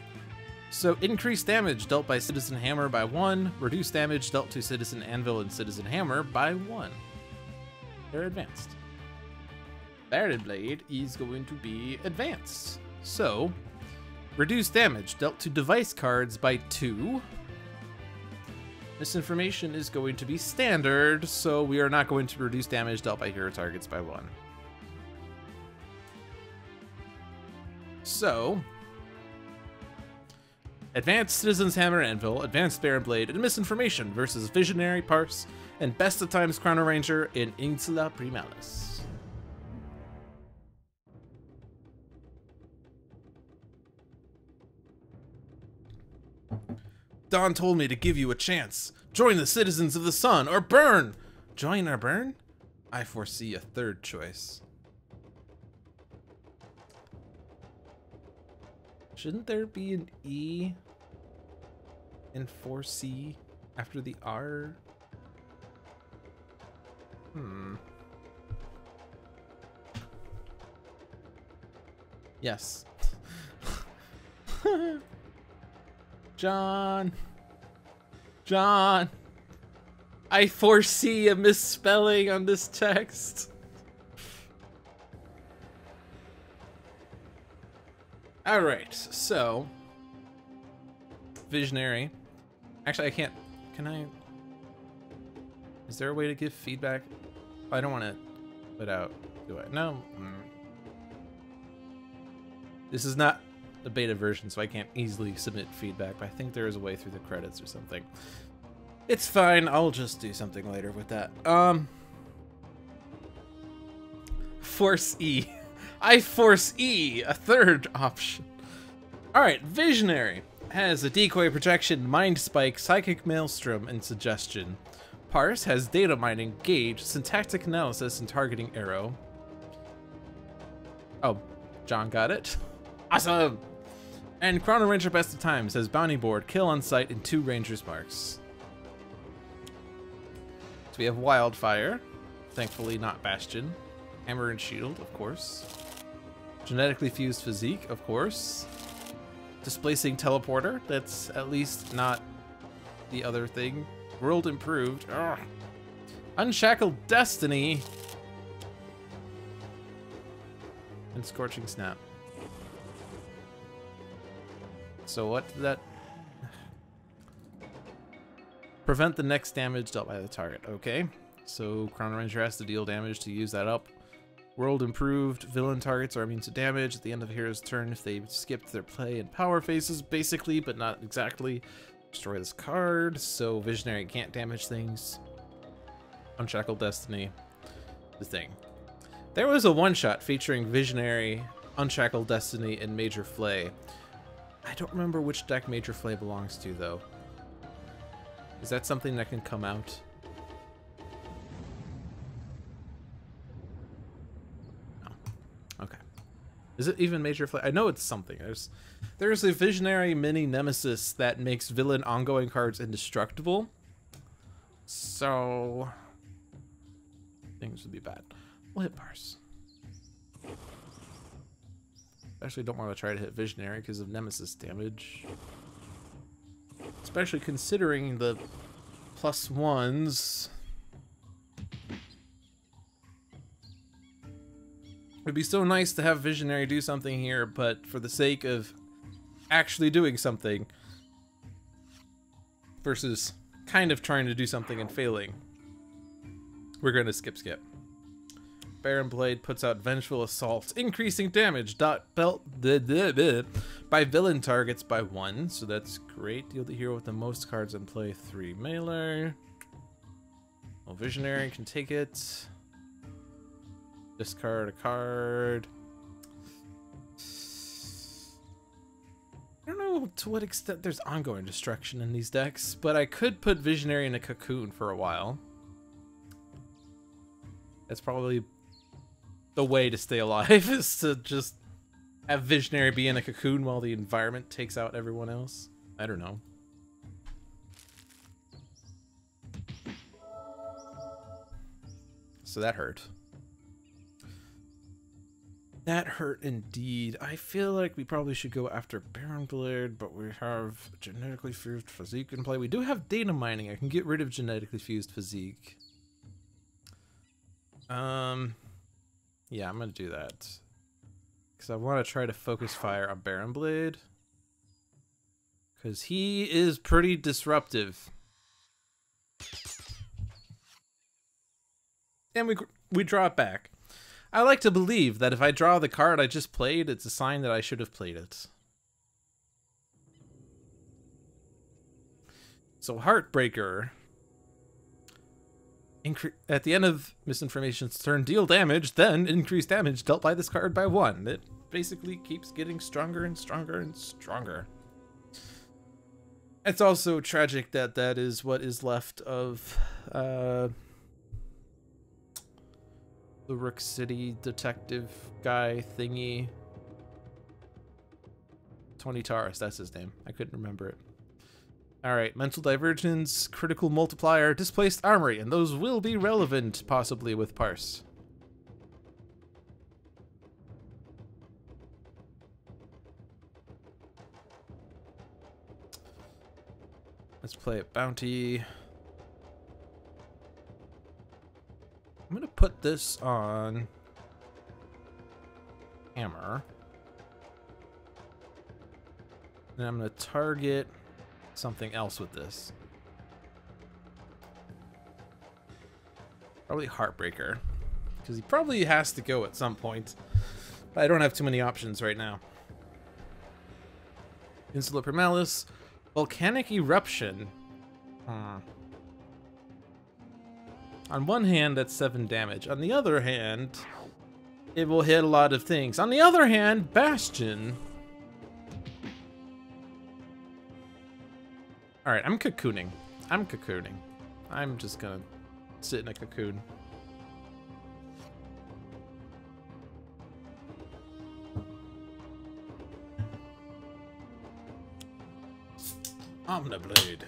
So, increased damage dealt by Citizen Hammer by 1, reduced damage dealt to Citizen Anvil and Citizen Hammer by 1. They're advanced. Baron Blade is going to be advanced. So, reduced damage dealt to device cards by 2. Misinformation is going to be standard, so we are not going to reduce damage dealt by hero targets by 1. So, Advanced Citizen's Hammer and Anvil, Advanced Baron Blade, and Misinformation versus Visionary Parse and Best of Times Chrono-Ranger in Insula Primalis. Dawn told me to give you a chance. Join the Citizens of the Sun or burn! Join or burn? I foresee a third choice. Shouldn't there be an E in 4C after the R? Yes. John, I foresee a misspelling on this text. All right, so Visionary. Actually, I can't. Can I? Is there a way to give feedback? I don't want to put out. Do I? No. This is not the beta version, so I can't easily submit feedback, but I think there is a way through the credits or something. It's fine. I'll just do something later with that. Force E. I force E, a third option. Alright, Visionary has a decoy projection, mind spike, psychic maelstrom, and suggestion. Parse has data mining, gauge, syntactic analysis, and targeting arrow. Oh, John got it. Awesome! And Chrono-Ranger Best of Times has bounty board, kill on sight, and 2 Ranger's marks. So we have Wildfire, thankfully not Bastion. Hammer and Shield, of course. Genetically fused physique, of course. Displacing teleporter, that's at least not the other thing. World improved. Ugh. Unshackled destiny. And Scorching Snap. So what did that... Prevent the next damage dealt by the target. Okay. So Chrono-Ranger has to deal damage to use that up. World improved. Villain targets are immune to damage at the end of a hero's turn if they skipped their play and power phases, basically, but not exactly. Destroy this card, so Visionary can't damage things. Unshackled Destiny, the thing. There was a one-shot featuring Visionary, Unshackled Destiny, and Major Flay. I don't remember which deck Major Flay belongs to, though. Is that something that can come out? Okay. Is it even Major Flay? I know it's something. There's a Visionary mini nemesis that makes villain ongoing cards indestructible. So things would be bad. We'll hit Parse. Actually don't want to try to hit Visionary because of nemesis damage. Especially considering the +1s. It'd be so nice to have Visionary do something here, but for the sake of actually doing something versus kind of trying to do something and failing, we're going to skip. Baron Blade puts out Vengeful Assault, increasing damage by villain targets by 1, so that's great. Deal the hero with the most cards in play 3 melee. Well, Visionary can take it. Discard a card. I don't know to what extent there's ongoing destruction in these decks, but I could put Visionary in a cocoon for a while. That's probably the way to stay alive, is to just have Visionary be in a cocoon while the environment takes out everyone else. I don't know. So that hurt. That hurt indeed. I feel like we probably should go after Baron Blade, but we have genetically fused physique in play. We do have data mining. I can get rid of genetically fused physique. Yeah, I'm gonna do that. Because I want to try to focus fire on Baron Blade. Because he is pretty disruptive. And we draw it back. I like to believe that if I draw the card I just played, it's a sign that I should have played it. So Heartbreaker. At the end of Misinformation's turn, deal damage, then increase damage dealt by this card by 1. It basically keeps getting stronger and stronger and stronger. It's also tragic that that is what is left of the Rook City detective guy thingy. Tony Taurus, that's his name. I couldn't remember it. Alright, Mental Divergence, Critical Multiplier, Displaced Armory, and those will be relevant, possibly, with Parse. Let's play a Bounty. I'm gonna put this on Hammer. And I'm gonna target something else with this. Probably Heartbreaker, because he probably has to go at some point. But I don't have too many options right now. Insula Primalis, Volcanic Eruption. On one hand, that's 7 damage. On the other hand, it will hit a lot of things. On the other hand, Bastion. Alright, I'm cocooning. I'm just gonna sit in a cocoon. Omniblade.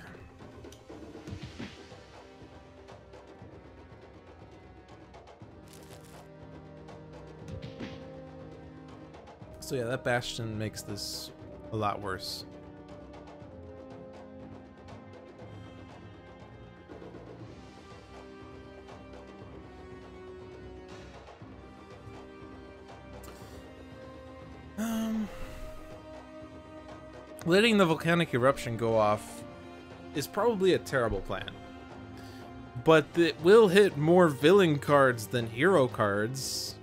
So yeah, that Bastion makes this a lot worse. Letting the volcanic eruption go off is probably a terrible plan. But it will hit more villain cards than hero cards.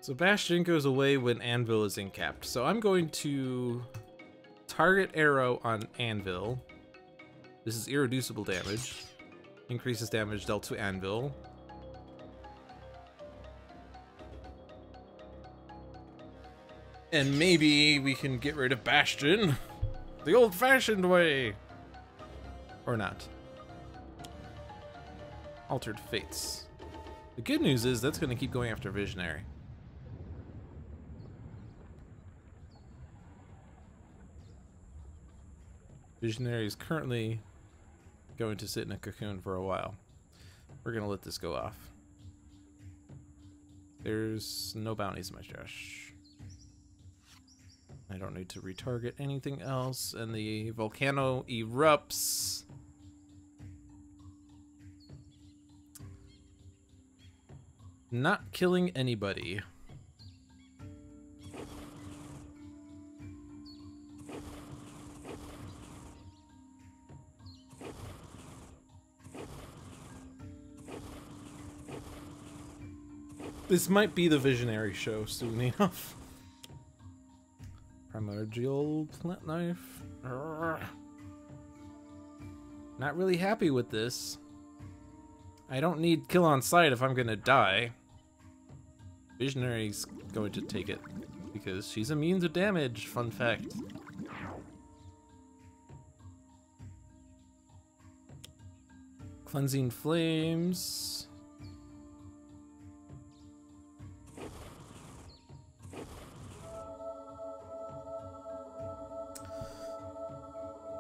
So Bastion goes away when Anvil is incapped. So I'm going to target arrow on Anvil. This is irreducible damage. Increases damage dealt to Anvil. And maybe we can get rid of Bastion the old-fashioned way. Or not. Altered Fates. The good news is that's going to keep going after Visionary. Visionary is currently going to sit in a cocoon for a while. We're going to let this go off. There's no bounties in my stash. I don't need to retarget anything else, and the volcano erupts. Not killing anybody. This might be the Visionary show soon enough. Primordial Plant Knife. Urgh. Not really happy with this. I don't need kill on sight if I'm gonna die. Visionary's going to take it because she's immune to damage, fun fact. Cleansing Flames.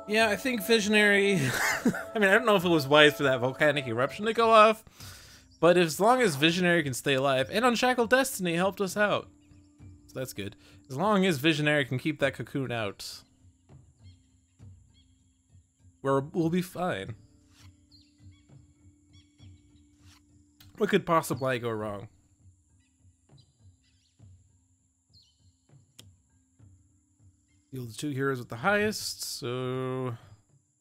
Yeah, I think Visionary... I mean, I don't know if it was wise for that volcanic eruption to go off, but as long as Visionary can stay alive, and Unshackled Destiny helped us out. So that's good. As long as Visionary can keep that cocoon out, we'll be fine. What could possibly go wrong? Deal the 2 heroes with the highest, so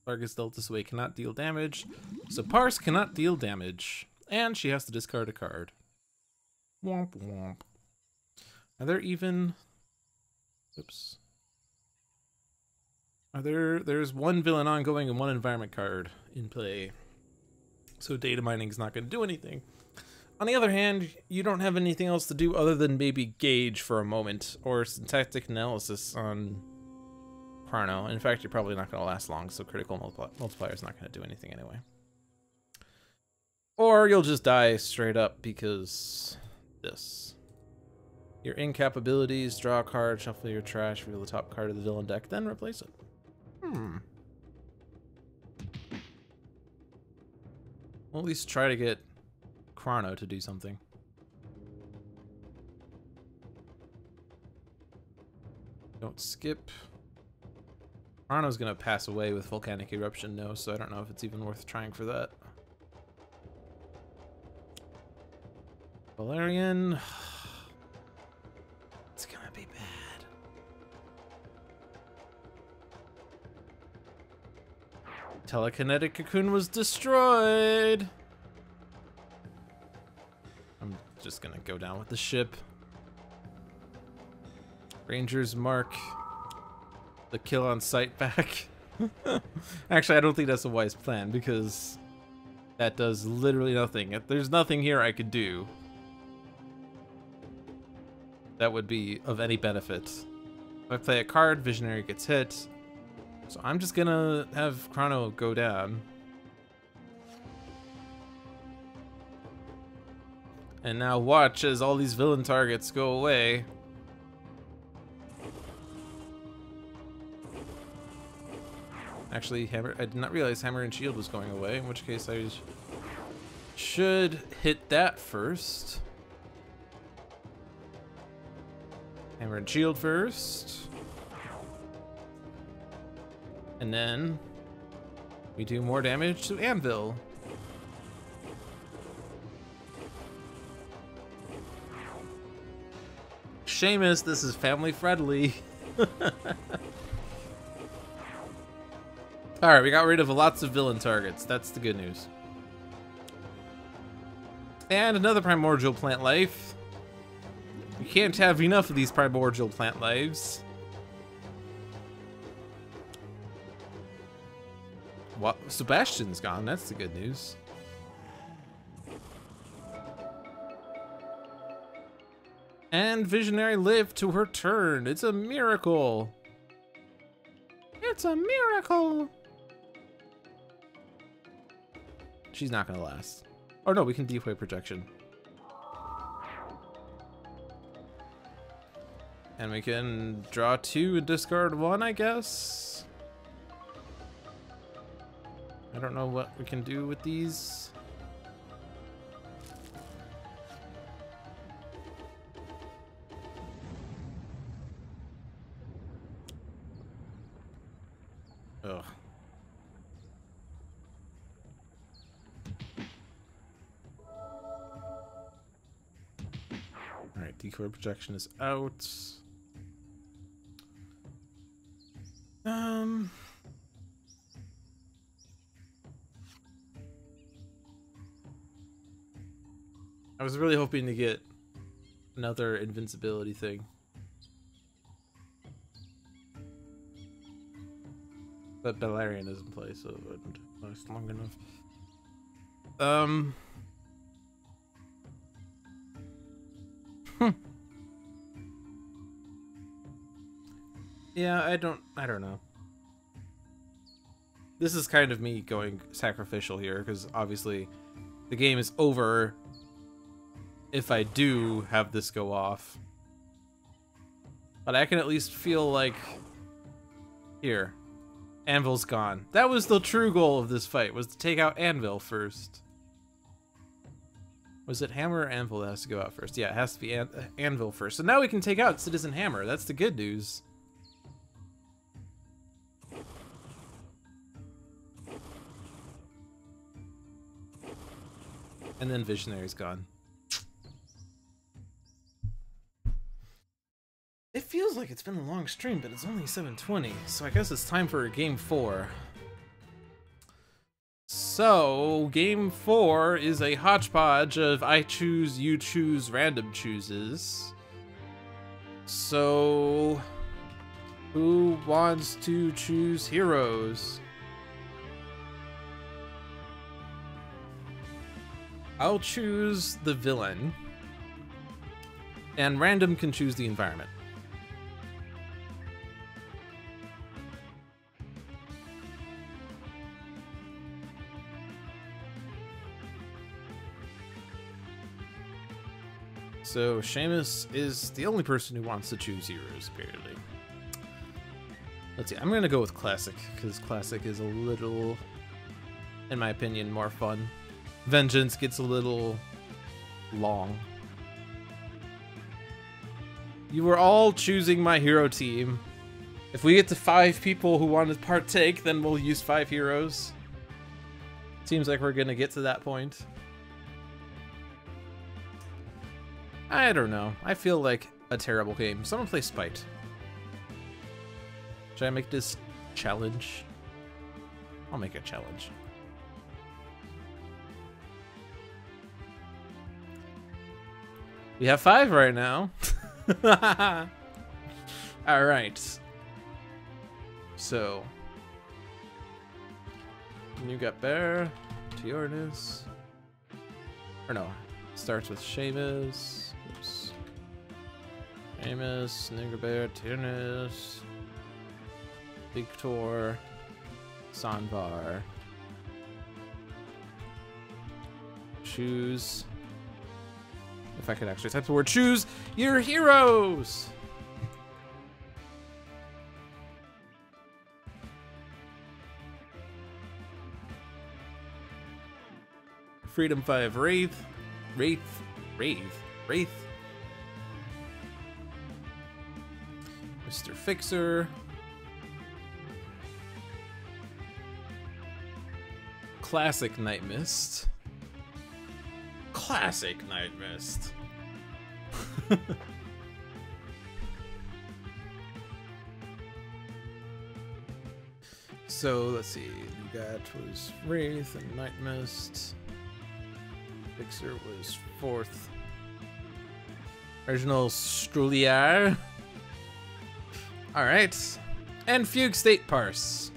targets dealt this way cannot deal damage. So Parse cannot deal damage, and she has to discard a card. Womp womp. Are there even... Oops. There's 1 villain ongoing and 1 environment card in play. So data mining is not going to do anything. On the other hand, you don't have anything else to do other than maybe gauge for a moment, or syntactic analysis on Chrono. In fact, you're probably not going to last long, so critical multiplier is not going to do anything anyway. Or you'll just die straight up because this. Your incap abilities, draw a card, shuffle your trash, reveal the top card of the villain deck, then replace it. We'll at least try to get Chrono to do something. Don't skip. Chrono's gonna pass away with volcanic eruption, no, so I don't know if it's even worth trying for that. Valerian. It's gonna be bad. Telekinetic cocoon was destroyed. I'm just gonna go down with the ship. Rangers mark the kill on Setback. Actually, I don't think that's a wise plan because that does literally nothing. There's nothing here I could do that would be of any benefit. If I play a card, Visionary gets hit. So I'm just gonna have Chrono go down. And now watch as all these villain targets go away. Actually, Hammer, I did not realize Hammer and Shield was going away, in which case I should hit that first. Hammer and Shield first. And then we do more damage to Anvil. Seamus, this is family friendly. Alright, we got rid of lots of villain targets. That's the good news. And another primordial plant life. You can't have enough of these primordial plant lives. What? Sebastian's gone. That's the good news. And Visionary lived to her turn. It's a miracle. It's a miracle. She's not gonna last. Oh no, we can decoy projection. And we can draw 2 and discard 1, I guess. I don't know what we can do with these. Ugh. Alright, decoy projection is out. I was really hoping to get another invincibility thing. But Valerian is in play, so it wouldn't last long enough. Yeah, I don't know. This is kind of me going sacrificial here, because obviously the game is over if I do have this go off. But I can at least feel like... Here. Anvil's gone. That was the true goal of this fight, was to take out Anvil first. Was it Hammer or Anvil that has to go out first? Yeah, it has to be Anvil first. So now we can take out Citizen Hammer. That's the good news. And then Visionary's gone. It feels like it's been a long stream, but it's only 7:20, so I guess it's time for game 4. So, game 4 is a hodgepodge of I choose, you choose, random chooses. So, who wants to choose heroes? I'll choose the villain, and random can choose the environment. So Seamus is the only person who wants to choose heroes, apparently. Let's see, I'm gonna go with Classic, because Classic is a little, in my opinion, more fun. Vengeance gets a little long. You were all choosing my hero team, If we get to 5 people who want to partake, then we'll use 5 heroes. Seems like we're gonna get to that point. I don't know. I feel like a terrible game. Someone play Spite. Should I make this challenge? I'll make a challenge. We have 5 right now. Alright. So. You got Bear, Tiornis. Or no. Starts with Seamus. Oops. Seamus, Niggerbear, Tiornis. Victor. Sanvar. Choose. If I could actually type the word choose your heroes. Freedom 5 Wraith. Wraith. Mr. Fixer. Classic Nightmist. Classic Nightmist. So let's see. You got was Wraith and Nightmist. Fixer was 4th. Original Struliar. Alright. And Fugue State Parse.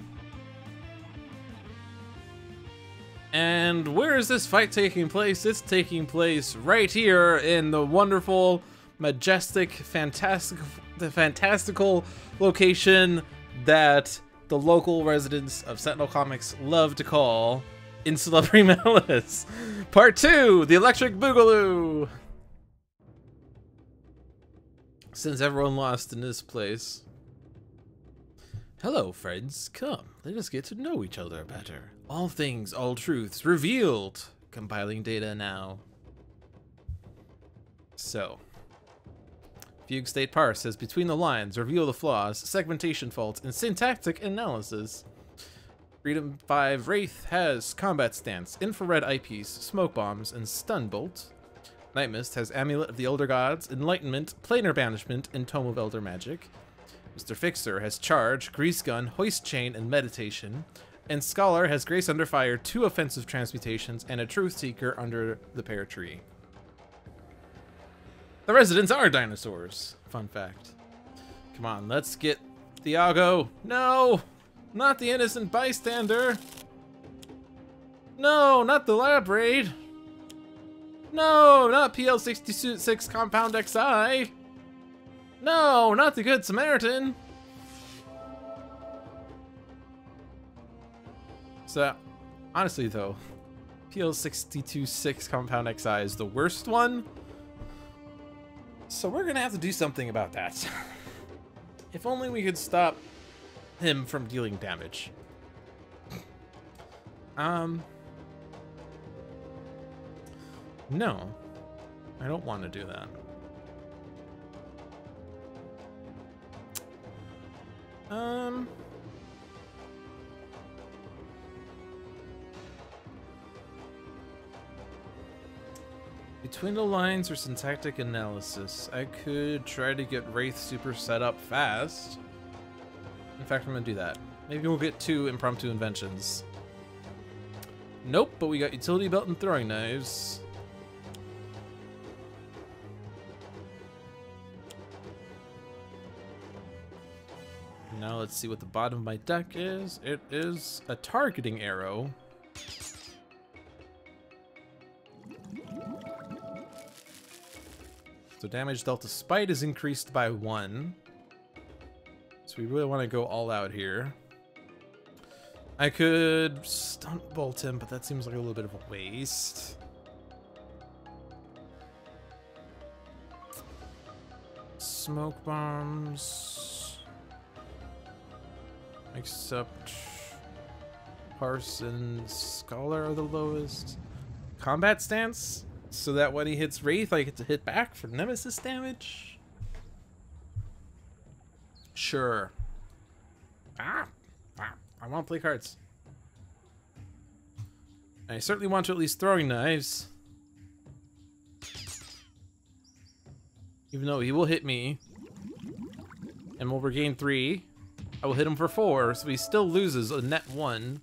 And where is this fight taking place? It's taking place right here in the wonderful, majestic, fantastical location that the local residents of Sentinel Comics love to call Insula Primalis. Part 2, the Electric Boogaloo. Since everyone lost in this place. Hello, friends. Come, let us get to know each other better. All things, all truths revealed. Compiling data now. So, Fugue State Parse says between the lines, reveal the flaws, segmentation faults, and syntactic analysis. Freedom 5 Wraith has combat stance, infrared eyepiece, smoke bombs, and stun bolt. Nightmist has Amulet of the Elder Gods, Enlightenment, Planar Banishment, and Tome of Elder Magic. Mr. Fixer has Charge, Grease Gun, Hoist Chain, and Meditation. And Scholar has Grace Under Fire, 2 offensive transmutations, and a Truth Seeker under the Pear Tree. The residents are dinosaurs. Fun fact. Come on, let's get Thiago. No! Not the innocent bystander. No, not the lab raid. No, not PL66 Compound XI. No, not the Good Samaritan. So, honestly though, PL62-6 Compound XI is the worst one. So we're gonna have to do something about that. If only we could stop him from dealing damage. No, I don't want to do that. Between the lines or syntactic analysis, I could try to get Wraith super set up fast. In fact, I'm gonna do that. Maybe we'll get 2 impromptu inventions. Nope, but we got utility belt and throwing knives. Now let's see what the bottom of my deck is. It is a targeting arrow. So damage dealt to Spite is increased by 1. So we really want to go all out here. I could stunt bolt him, but that seems like a little bit of a waste. Smoke bombs. Except Parse and Scholar are the lowest. Combat stance, so that when he hits Wraith, I get to hit back for Nemesis damage. Sure. I want to play cards. I certainly want to at least throwing knives. Even though he will hit me. And will regain 3. I will hit him for 4, so he still loses a net 1.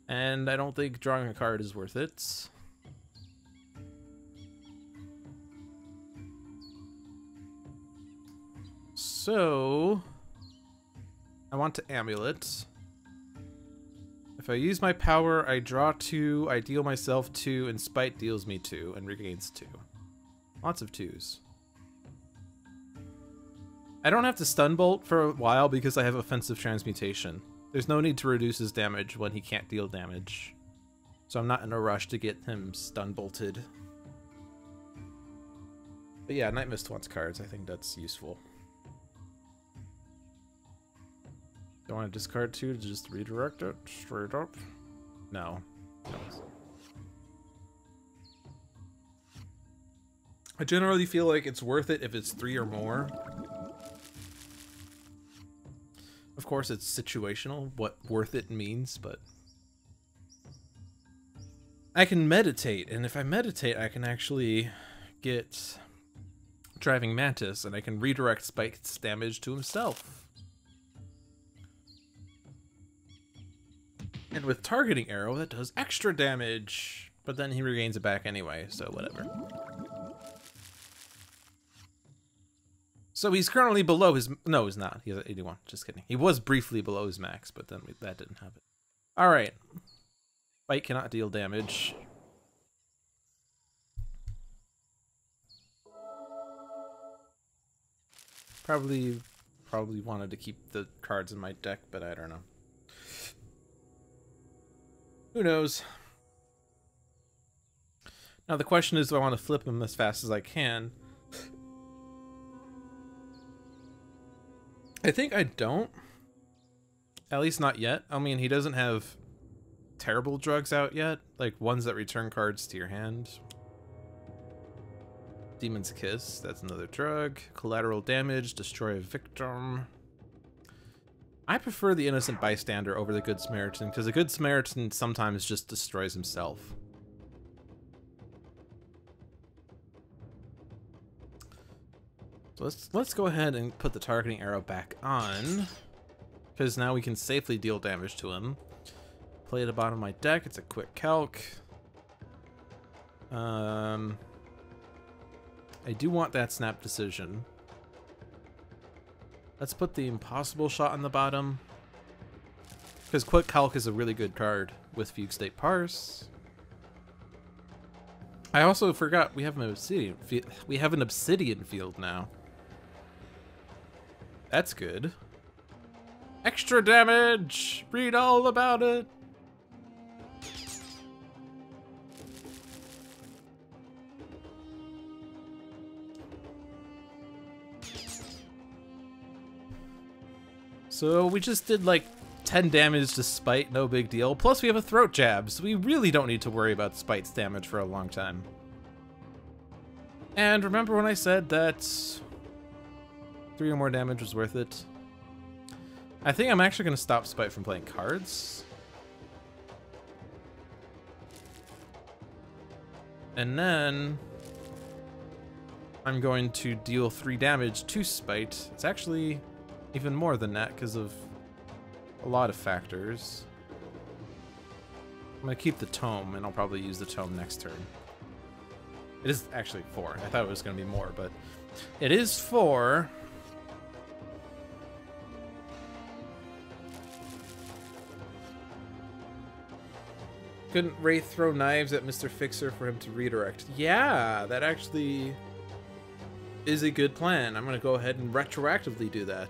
And I don't think drawing a card is worth it. So I want to amulet. If I use my power, I draw 2, I deal myself 2, and spite deals me 2 and regains 2. Lots of 2s. I don't have to stun bolt for a while because I have offensive transmutation. There's no need to reduce his damage when he can't deal damage. So I'm not in a rush to get him stun bolted. But yeah, Nightmist wants cards. I think that's useful. Do I want to discard 2 to just redirect it straight up? No. I generally feel like it's worth it if it's 3 or more. Of course, it's situational, what worth it means, but I can meditate, and if I meditate, I can actually get Driving Mantis, and I can redirect Spike's damage to himself. And with Targeting Arrow, that does extra damage, but then he regains it back anyway, so whatever. So he's currently below his... No, he's not. He's at 81. Just kidding. He was briefly below his max, but then that didn't happen. Alright. Fight cannot deal damage. Probably wanted to keep the cards in my deck, but I don't know. Who knows? Now the question is, do I want to flip him as fast as I can? I think I don't. At least not yet. I mean, he doesn't have terrible drugs out yet. Like, ones that return cards to your hand. Demon's Kiss, that's another drug. Collateral damage, destroy a victim. I prefer the Innocent Bystander over the Good Samaritan, because the Good Samaritan sometimes just destroys himself. So let's go ahead and put the Targeting Arrow back on, because now we can safely deal damage to him. Play at the bottom of my deck. It's a quick calc. I do want that Snap Decision. Let's put the Impossible Shot on the bottom, because quick calc is a really good card with Fugue State Parse. I also forgot we have an obsidian field now. That's good. Extra damage! Read all about it! So we just did like 10 damage to Spite, no big deal. Plus we have a throat jab, so we really don't need to worry about Spite's damage for a long time. And remember when I said that 3 or more damage was worth it? I think I'm actually going to stop Spite from playing cards. And then I'm going to deal 3 damage to Spite. It's actually even more than that because of a lot of factors. I'm going to keep the Tome, and I'll probably use the Tome next turn. It is actually 4. I thought it was going to be more, but it is 4. Couldn't Wraith throw knives at Mr. Fixer for him to redirect? Yeah, that actually is a good plan. I'm going to go ahead and retroactively do that.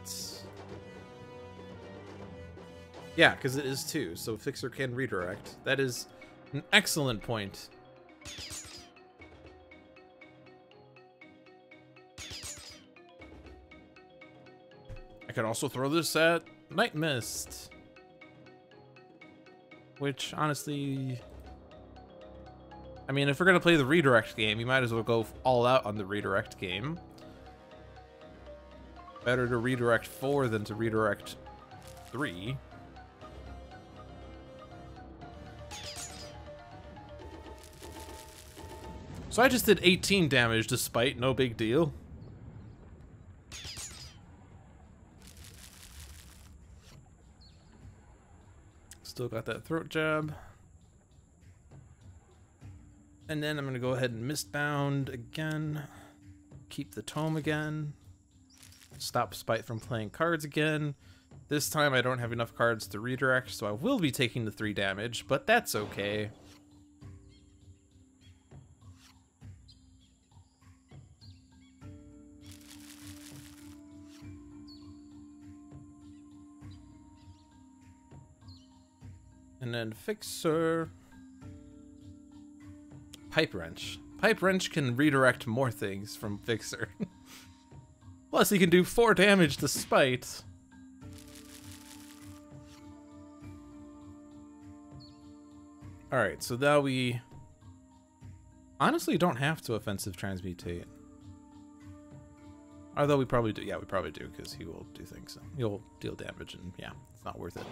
Yeah, because it is 2, so Fixer can redirect. That is an excellent point. I could also throw this at Nightmist. Which, honestly... I mean, if we're going to play the redirect game, you might as well go all out on the redirect game. Better to redirect 4 than to redirect 3. So I just did 18 damage despite no big deal. Still got that throat jab. And then I'm going to go ahead and Mistbound again. Keep the tome again. Stop Spite from playing cards again. This time I don't have enough cards to redirect, so I will be taking the 3 damage, but that's okay. And then Fixer. Pipe Wrench. Pipe Wrench can redirect more things from Fixer. Plus he can do 4 damage to Spite. Alright, so now we honestly don't have to offensive transmutate. Although we probably do. Yeah, we probably do, because he will do things. He'll deal damage, and yeah, it's not worth it.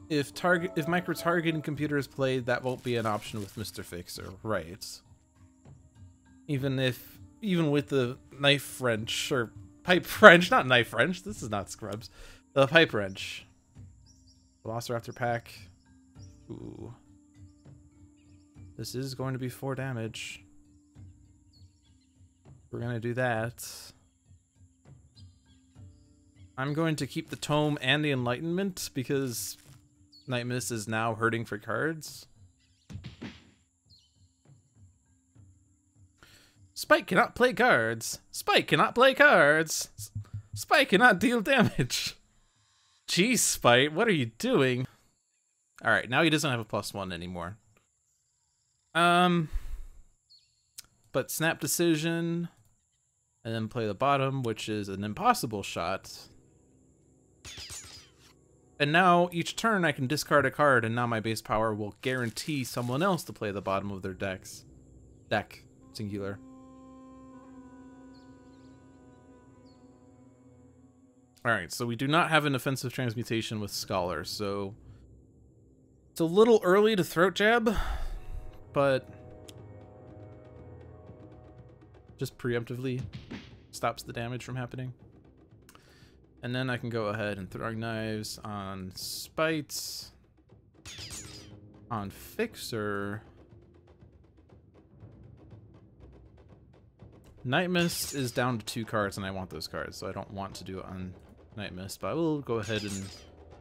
If micro-targeting computer is played, that won't be an option with Mr. Fixer, right? Even with the knife wrench, or pipe wrench, not knife wrench, this is not Scrubs. The pipe wrench. Velociraptor pack. Ooh. This is going to be 4 damage. We're gonna do that. I'm going to keep the tome and the enlightenment because Nightmist is now hurting for cards. Spike cannot play cards. Spike cannot play cards. Spike cannot deal damage. Jeez, Spike, what are you doing? Alright, now he doesn't have a +1 anymore. But Snap Decision, and then play the bottom, which is an impossible shot. And now each turn I can discard a card, and now my base power will guarantee someone else to play the bottom of their decks. Deck, singular. Alright, so we do not have an offensive transmutation with Scholar, so it's a little early to throat jab, but just preemptively stops the damage from happening. And then I can go ahead and throwing knives on Spites, on Fixer. Nightmist is down to 2 cards, and I want those cards, so I don't want to do it on Nightmist, but I will go ahead and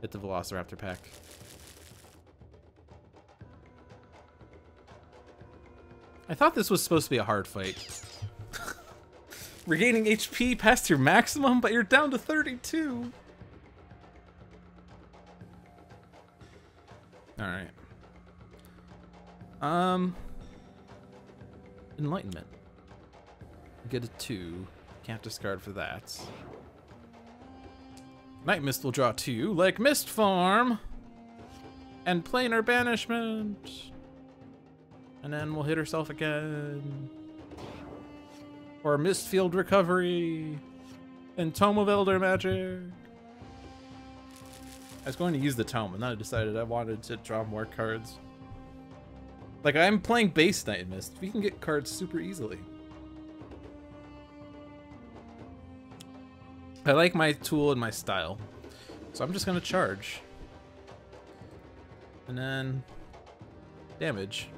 hit the Velociraptor pack. I thought this was supposed to be a hard fight. Regaining HP past your maximum, but you're down to 32. Alright. Enlightenment. Get a 2. Can't discard for that. Nightmist will draw 2, like Mist Form. And Planar Banishment. And then we'll hit herself again. Or Mistfield Recovery. And Tome of Elder Magic. I was going to use the Tome, and then I decided I wanted to draw more cards. Like, I'm playing base Nightmist. We can get cards super easily. I like my tool and my style. So I'm just going to charge. And then damage.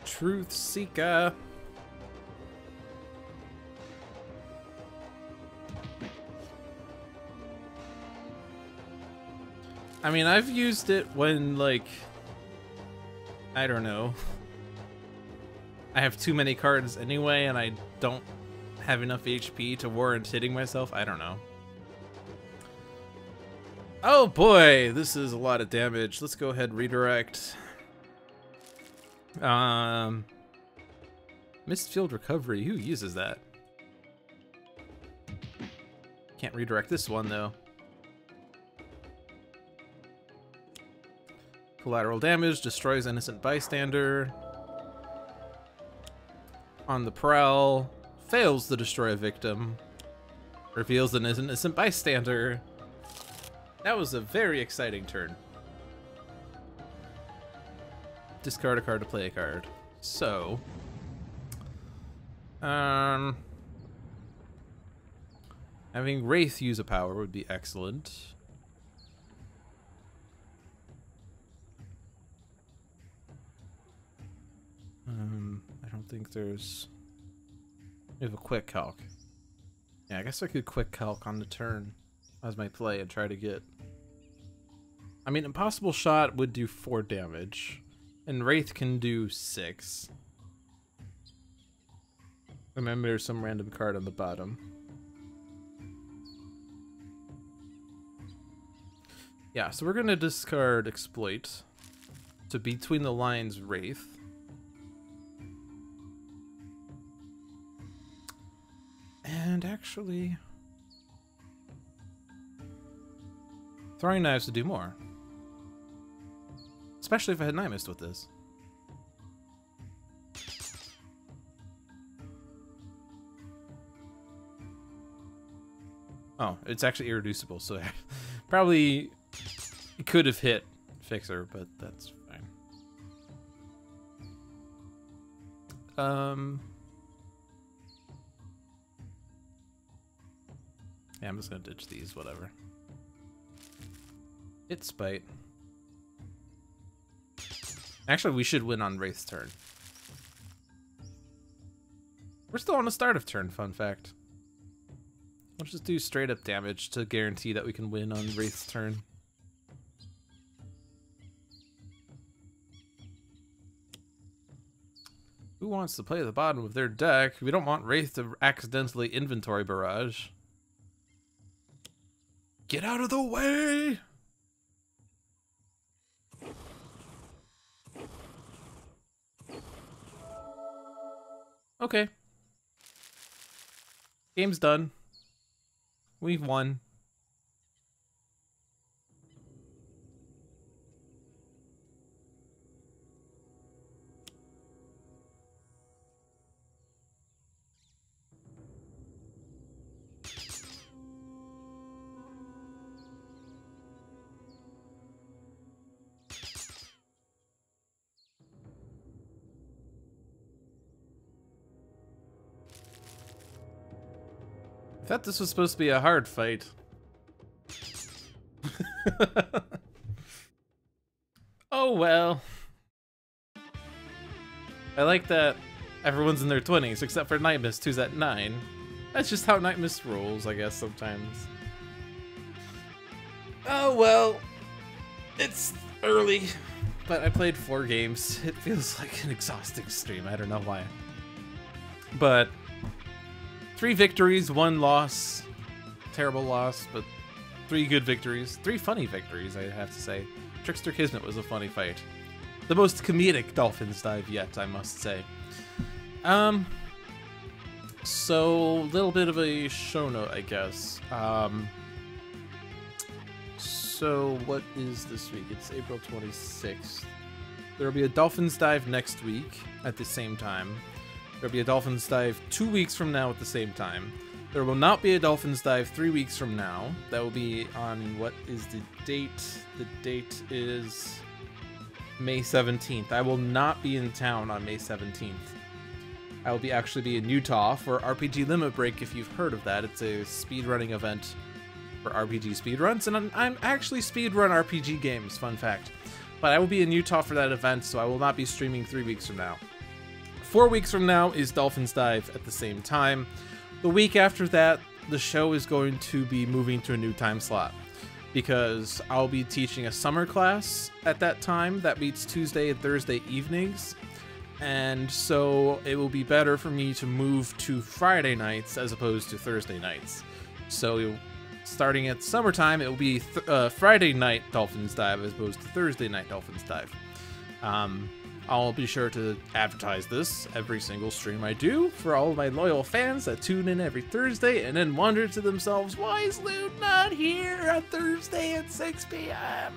Truth Seeker. I mean, I've used it when, like, I don't know. I have too many cards anyway, and I don't have enough HP to warrant hitting myself. I don't know. Oh boy, this is a lot of damage. Let's go ahead and redirect. Mistfield Recovery, who uses that? Can't redirect this one, though. Collateral damage, destroys innocent bystander. On the prowl, fails to destroy a victim. Reveals an innocent bystander. That was a very exciting turn. Discard a card to play a card. So, having Wraith use a power would be excellent. I don't think there's... We have a quick calc. Yeah, I guess I could quick calc on the turn as my play and try to get... I mean, Impossible Shot would do 4 damage, and Wraith can do 6. Remember, there's some random card on the bottom. Yeah, so we're gonna discard Exploit to Between the Lines Wraith. And actually, Throwing Knives to do more. Especially if I had Nightmist with this. Oh, it's actually irreducible, so probably could have hit Fixer, but that's fine. Yeah, I'm just gonna ditch these, whatever. Hit Spite. Actually, we should win on Wraith's turn. We're still on the start of turn, fun fact. Let's just do straight up damage to guarantee that we can win on Wraith's turn. Who wants to play the bottom of their deck? We don't want Wraith to accidentally inventory barrage. Get out of the way! Okay. Game's done. We've won. I thought this was supposed to be a hard fight. Oh well. I like that everyone's in their 20s except for Nightmist, who's at 9. That's just how Nightmist rolls, I guess, sometimes. Oh well. It's early, but I played 4 games. It feels like an exhausting stream. I don't know why. But 3 victories, 1 loss. Terrible loss, but 3 good victories. 3 funny victories, I have to say. Trickster Kismet was a funny fight. The most comedic Dolphins dive yet, I must say. So, a little bit of a show note, I guess. So, what is this week? It's April 26th. There will be a Dolphins dive next week at the same time. There'll be a Dolphins dive 2 weeks from now at the same time. There will not be a Dolphins dive 3 weeks from now. That will be on, what is the date? The date is May 17th. I will not be in town on May 17th. I will actually be in Utah for RPG Limit Break, if you've heard of that. It's a speedrunning event for RPG speedruns, and I'm actually speedrun RPG games, fun fact. But I will be in Utah for that event, so I will not be streaming 3 weeks from now. 4 weeks from now is Dolphins Dive at the same time. The week after that, the show is going to be moving to a new time slot because I'll be teaching a summer class at that time that meets Tuesday and Thursday evenings. And so it will be better for me to move to Friday nights as opposed to Thursday nights. So starting at summertime, it will be Friday night Dolphins Dive as opposed to Thursday night Dolphins Dive. I'll be sure to advertise this every single stream I do for all of my loyal fans that tune in every Thursday and then wonder to themselves, why is Lou not here on Thursday at 6 p.m.?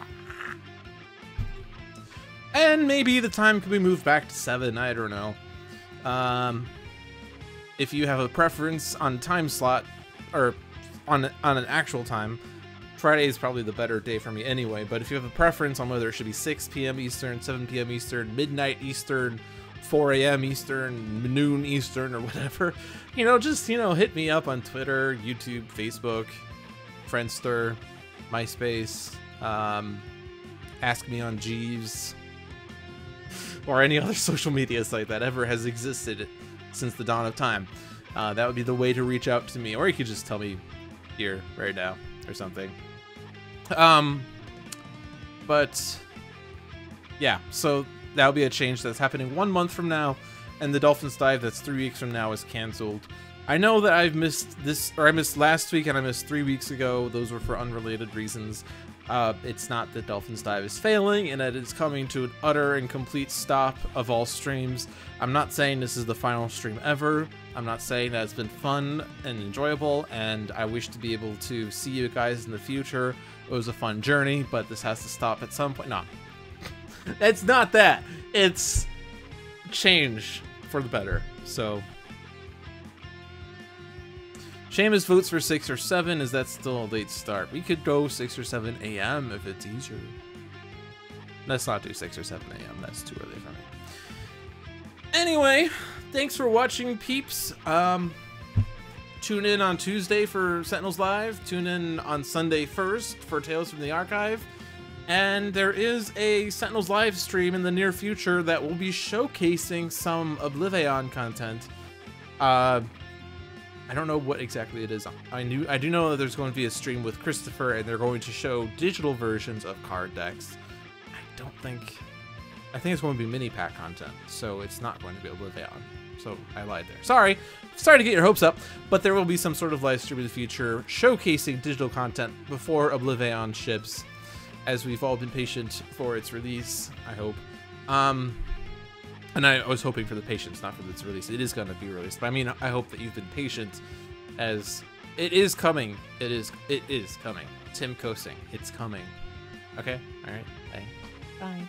And maybe the time can be moved back to 7, I don't know. If you have a preference on time slot, or on an actual time, Friday is probably the better day for me anyway, but if you have a preference on whether it should be 6 p.m. Eastern, 7 p.m. Eastern, midnight Eastern, 4 a.m. Eastern, noon Eastern, or whatever, you know, just, you know, hit me up on Twitter, YouTube, Facebook, Friendster, MySpace, ask me on Jeeves, or any other social media site that ever has existed since the dawn of time. That would be the way to reach out to me, or you could just tell me here right now or something. But yeah, so that'll be a change that's happening 1 month from now, and the Dolphins dive that's 3 weeks from now is canceled. I know that I've missed this, or I missed last week and I missed 3 weeks ago. Those were for unrelated reasons. It's not that Dolphins dive is failing and that it's coming to an utter and complete stop of all streams. I'm not saying this is the final stream ever. I'm not saying that it's been fun and enjoyable, and I wish to be able to see you guys in the future. It was a fun journey, but this has to stop at some point. No, it's not that. It's change for the better. So Seamus votes for 6 or 7. Is that still a late start? We could go 6 or 7 a.m. if it's easier. Let's not do 6 or 7 a.m. That's too early for me. Anyway, thanks for watching, peeps. Tune in on Tuesday for Sentinels Live. Tune in on Sunday first for Tales from the Archive. And there is a Sentinels Live stream in the near future that will be showcasing some Oblivion content. I don't know what exactly it is. I do know that there's going to be a stream with Christopher, and they're going to show digital versions of card decks. I think it's going to be mini pack content, so it's not going to be Oblivion. So I lied there. Sorry to get your hopes up, but there will be some sort of live stream in the future showcasing digital content before Oblivion ships, as we've all been patient for its release, I hope. And I was hoping for the patience, not for its release. It is going to be released, but I mean, I hope that you've been patient, as it is coming. It is coming. Tim Kosing, it's coming. Okay, all right, bye. Bye.